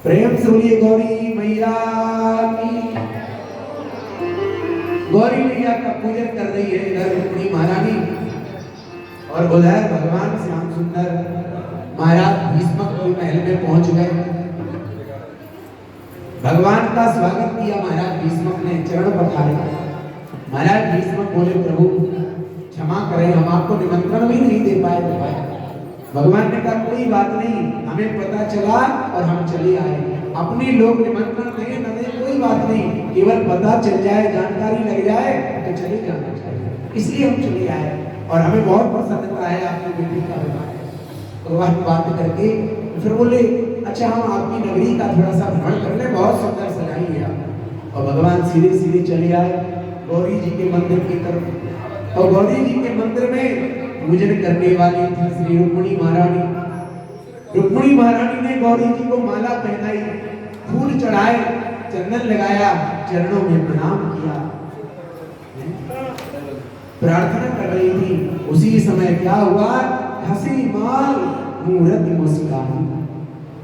प्रेम से बोलिए गौरी मैया की। गौरी मैया का पूजन कर रही है इधर रुक्मिणी महारानी, और उधर भगवान श्याम सुंदर महाराज भीष्मक के महल में पहुंच गए। भगवान का स्वागत किया महाराज भीष्मक ने, चरण पखारे। महाराज भीष्मक बोले प्रभु क्षमा करें, हम आपको निमंत्रण भी नहीं दे पाए थे भाई। भगवान ने कहा कोई बात नहीं, हमें पता चला और हम चले आए, अपने लोग निमंत्रण दें न दें कोई बात नहीं, केवल पता चल जाए, जानकारी लग जाए तो चले जाना चाहिए, इसलिए हम चले आए, और हमें बहुत प्रसन्नता है आपकी बेटी का विवाह। भगवान बात करके फिर बोले अच्छा हम आपकी नगरी का थोड़ा सा भ्रमण कर ले, बहुत सुंदर सजाई है आप। और भगवान सीधे सीधे चले आए गौरी जी के मंदिर की तरफ, और गौरी जी के मंदिर में पूजन करने वाली थी श्री रुक्मिणी महारानी। रुक्मिणी महारानी ने गौरी जी को माला पहनाई, फूल चढ़ाए, चंदन लगाया, चरणों में प्रणाम किया, प्रार्थना कर रही थी। उसी समय क्या हुआ, हंसी माल मूर्ति मुस्कुराई।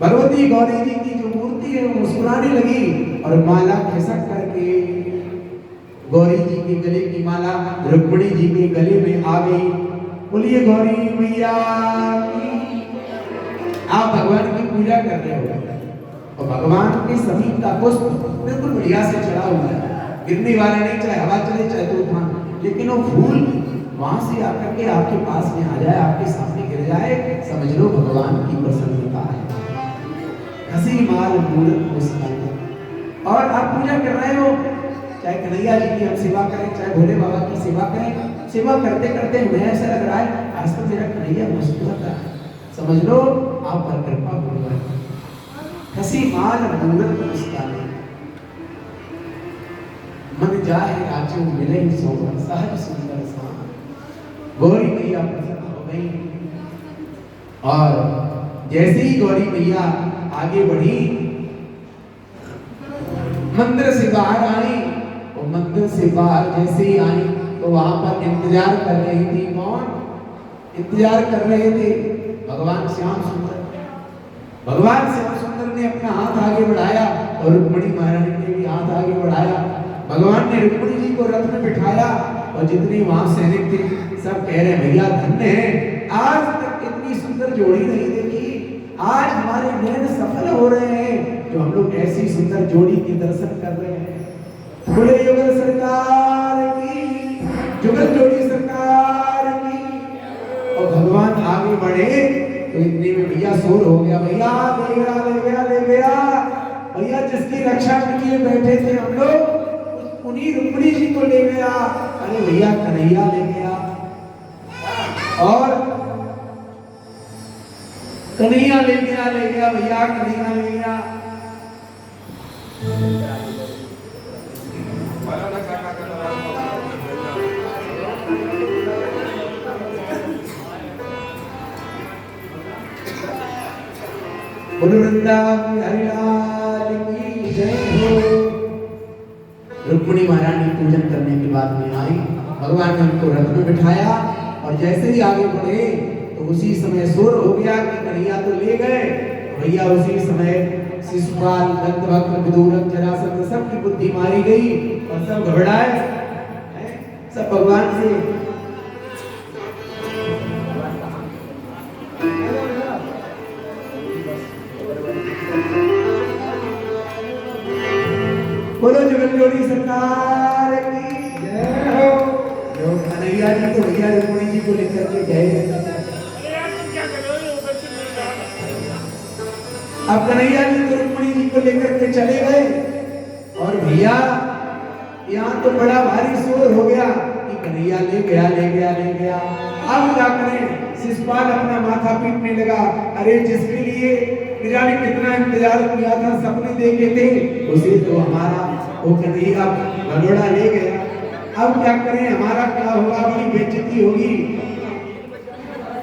भगवती गौरी जी की जो मूर्ति है वो मुस्कुराने लगी, और माला खिसक करके गौरी जी के गले की माला रुक्मिणी जी के गले में आ गई। बोलिए गौरी मैया की। आप भगवान की पूजा कर रहे हो, और भगवान के समीप का पुष्प बिल्कुल बढ़िया से चढ़ा हुआ है, गिरने वाला नहीं, चाहे हवा चले चाहे तूफान, लेकिन वो फूल वहां से आकर के आपके पास में आ जाए, आपके सामने गिर जाए, समझ लो भगवान की प्रसन्नता है। हंसी माल मूर्त मुस्कान। और आप पूजा कर रहे हो, चाहे कन्हैया जी की हम सेवा करें, चाहे भोले बाबा की सेवा करें, सेवा करते करते हमें ऐसा लग रहा है आज तो मेरा कन्हैया मुस्कुराता है, समझ लो आप पर कृपा हो गई। हंसी माल मूर्त मुस्कान। मन जाए राजू मिले सोहर सहज सुंदर सा। गौरी मैया प्रसन्न हो गई, और जैसे ही गौरी मैया आगे बढ़ी मंदिर से बाहर आई, और मंदिर से बाहर जैसे ही आई तो वहां पर इंतजार कर रही थी, कौन इंतजार कर रहे थे, भगवान श्याम सुंदर। भगवान श्याम सुंदर ने अपना हाथ आगे बढ़ाया, और रुक्मिणी महारानी ने भी हाथ आगे बढ़ाया। भगवान ने रुक्मिणी जी को रथ में बिठाया, और जितने वहां सैनिक थे सब कह रहे भैया धन्य है, आज तक इतनी सुंदर जोड़ी नहीं देखी, आज हमारे नयन सफल हो रहे हैं जो हम लोग ऐसी सुंदर जोड़ी के दर्शन कर रहे हैं। बोले युगल सरकार की, जुगल जोड़ी सरकार की। और भगवान आगे बढ़े तो इतने में भैया शोर हो गया, भैया ले गया ले गया ले गया, भैया जिसकी रक्षा के लिए बैठे थे हम लोग, उन्हीं रुक्मिणी जी को ले गया। अरे भैया कन्हैया ले गया, और कन्हैया ले गया भैया कन्हैया ले गया। वृंदावन हरिलाल की जय हो। रुक्मिणी महारानी पूजन करने के बाद में आई, भगवान ने उनको रथ में बिठाया और जैसे ही आगे बढ़े तो उसी समय शोर हो गया कि कन्हैया तो ले गए। भैया उसी समय शिशुपाल, दंतवक्र, विदूरथ, जरासंध सबकी बुद्धि मारी गई और सब घबराए, सब भगवान से बोलो जगतजोड़ी सरकार की जय हो। जो कन्हैया जी तो भैया रुक्मिणी जी को लेकर के गए। अब कन्हैया जी तो रुक्मिणी जी को लेकर के चले गए और भैया यहाँ तो बड़ा भारी शोर हो गया कि कन्हैया ले गया। अब क्या करें? शिशुपाल अपना माथा पीटने लगा, अरे जिसके लिए ने कितना इंतजार किया था, सपने देखे थे, उसे तो हमारा वो कन्हैया भगोड़ा ले गया। अब क्या करें? हमारा क्या होगा? बड़ी बेइज्जती होगी।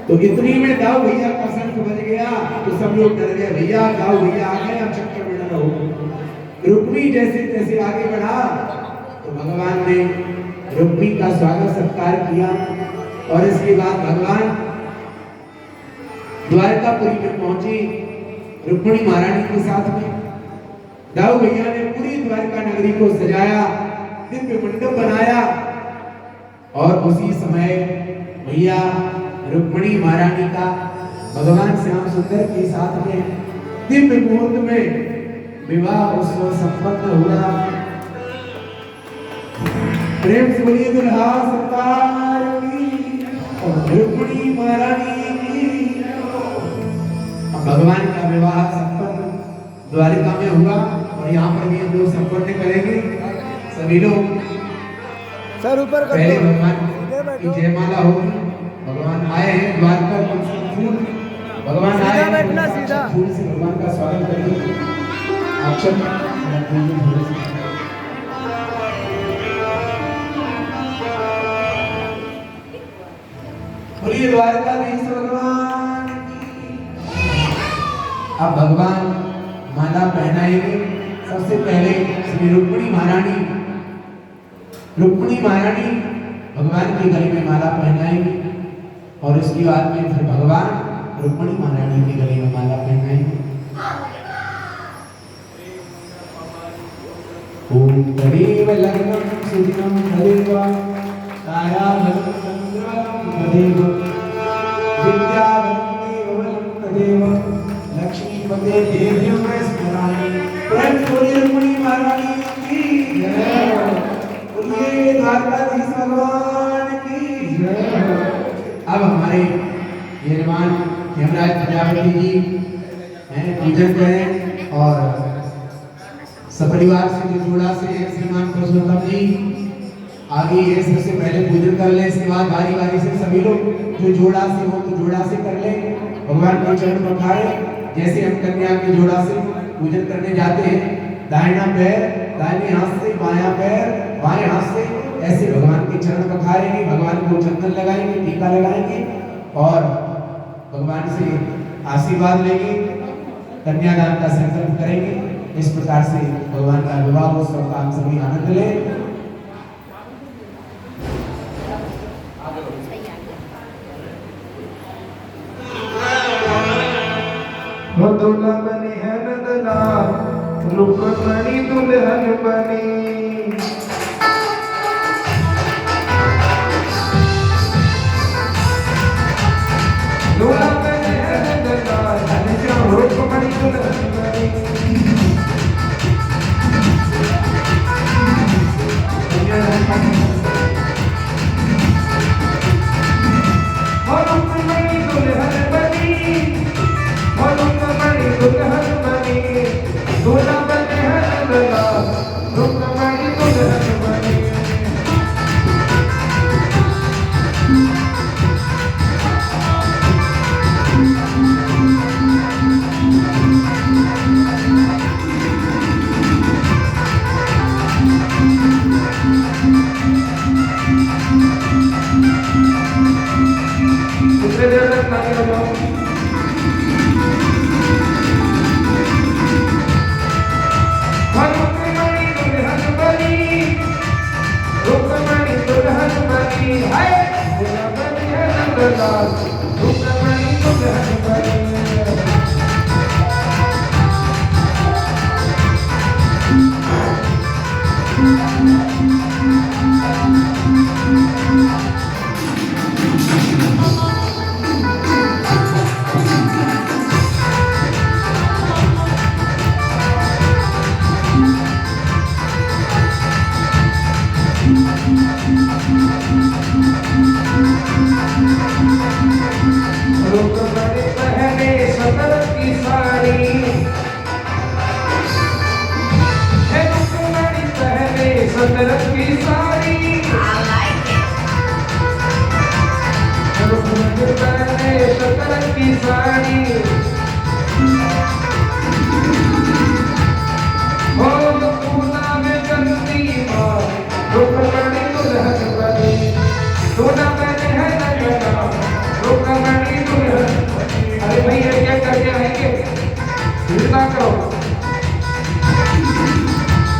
तो इतनी में दाऊ भैया का शंख बज गया तो सब लोग डर गए, भैया दाऊ भैया आ गए, अब चक्कर में न रहो। रुक्मिणी जैसे तैसे आगे बढ़ा तो भगवान ने रुक्मिणी का स्वागत सत्कार किया और इसके बाद भगवान द्वारकापुरी में पहुंचे रुक्मिणी महारानी के साथ में। दाऊ भैया ने पूरी द्वारका नगरी को सजाया, दिव्य मंडप बनाया और उसी समय भैया रुक्मिणी महारानी का भगवान श्याम सुंदर के साथ में दिव्य मुहूर्त में विवाह उत्सव संपन्न हुआ। प्रेम से बोलिए दुल्हा सरकार की और रुक्मिणी महारानी की। भगवान का विवाह संपन्न द्वारिका में हुआ और यहाँ पर भी हम लोग संपन्न करेंगे। सभी लोग सर ऊपर कर पहले दो। भगवान की जयमाला होगी। भगवान आए हैं द्वारका फूल, भगवान आए हैं बैठना सीधा फूल से भगवान का स्वागत करिए। बोलिए द्वारकाधीश भगवान की। अब भगवान माला पहनाएंगे। सबसे पहले श्री रुक्मिणी महारानी भगवान के गले में माला पहनाएंगे और इसके बाद में फिर भगवान रुक्मिणी महारानी के गले में माला पहनाएंगे। ओम तदेव लग्नं सुदिनं तदेव ताराबलं चन्द्रं तदेव विद्याबलं देवबलं तदेव लक्ष्मीपते देव्यं स्मरामि। प्रेम से रुक्मिणी महारानी की जय। बोलिए द्वारकाधीश भगवान की जय। अब हमारे यजमान हेमराज प्रजापति जी पूजन करें और सपरिवार से जो जोड़ा से श्रीमान पुरुषोत्तम जी आगे ये सबसे पहले पूजन कर ले। इसके बाद बारी बारी से सभी लोग जो जोड़ा से हो तो जोड़ा से कर ले, भगवान के चरण पखारे। जैसे हम कन्या के जोड़ा से पूजन करने जाते हैं, दाहिना पैर दाहिने हाथ से, बायां पैर बाएं हाथ से, ऐसे भगवान के चरण पखारेंगे, भगवान को चंदन लगाएंगे, टीका लगाएंगे और भगवान से आशीर्वाद लेंगे, कन्यादान का संकल्प करेंगे। इस प्रकार से भगवान का विवाह उत्सव का हम सभी आनंद लें। दुल्हा बनी है नंदला, रुक्मिणी दुल्हन बनी। दुल्हा बनी है नंदला, रुक्मिणी दुल्हन बनी। रुक्मिणी दुल्हन बनी, रुक्मिणी दुल्हन बनी। दूल्हा बने हैं दास रुक्मणी दुल्हन बनी रुक्मणी पहने सतर की साड़ी है रुक्मणी पहने सतर की साड़ी रुक्मणी पहने सतर की साड़ी हो पूना में चलती माँ रुक्मणी दुल्हन बनी पूना मैंने है नगरा रुक्मणी दुल्हन बनी। अरे भाई ये क्या करके आएंगे चिंता करो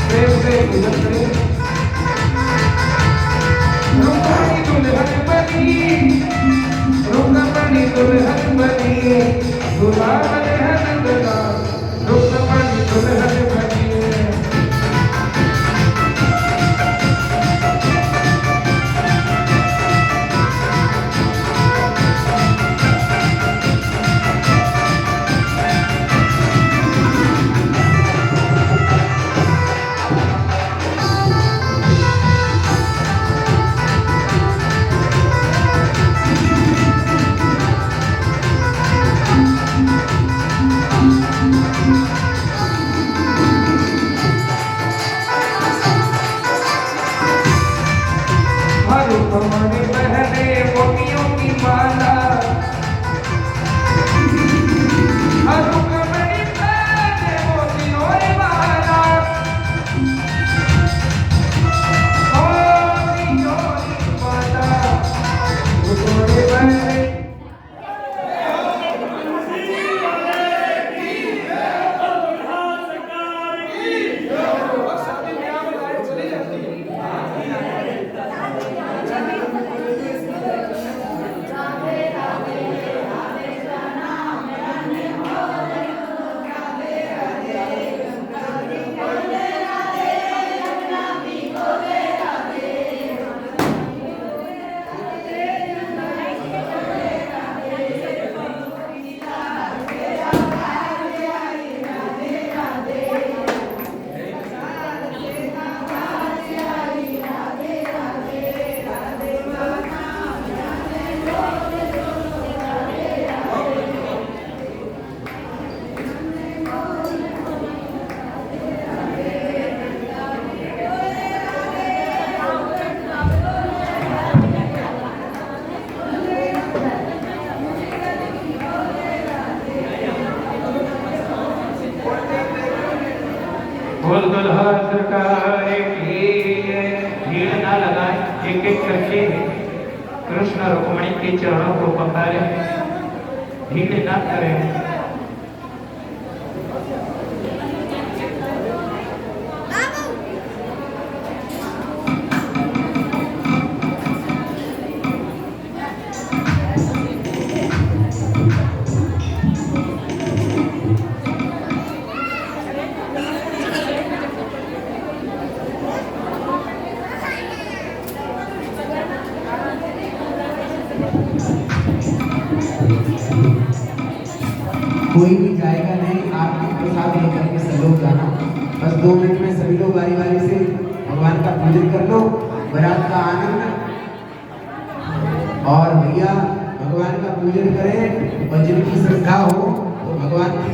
प्रेम से पूजन करें रुक्मणी दुल्हन बनी रुक्मणी दुल्हन बनी दूल्हा बने हैं नंदना रुक्मणी दुल्हन बनी रुक्मणी पहने मोतियों की माला रुक्मणी पहने मोतियों की माला मोतियों की माला रुक्मणी पहने बोल दुल्हा सरकार की भीड़ ना लगाए एक एक करके कृष्ण रुक्मणी के चरणों को पखारे भीड़ ना करें कोई भी जाएगा नहीं, आप प्रसाद लेकर के सब लोग जाना। बस 2 मिनट में सभी लोग बारी बारी से भगवान का पूजन कर लो, बारात का आनंद। और भैया भगवान का पूजन करें और जिनकी श्रद्धा हो तो भगवान की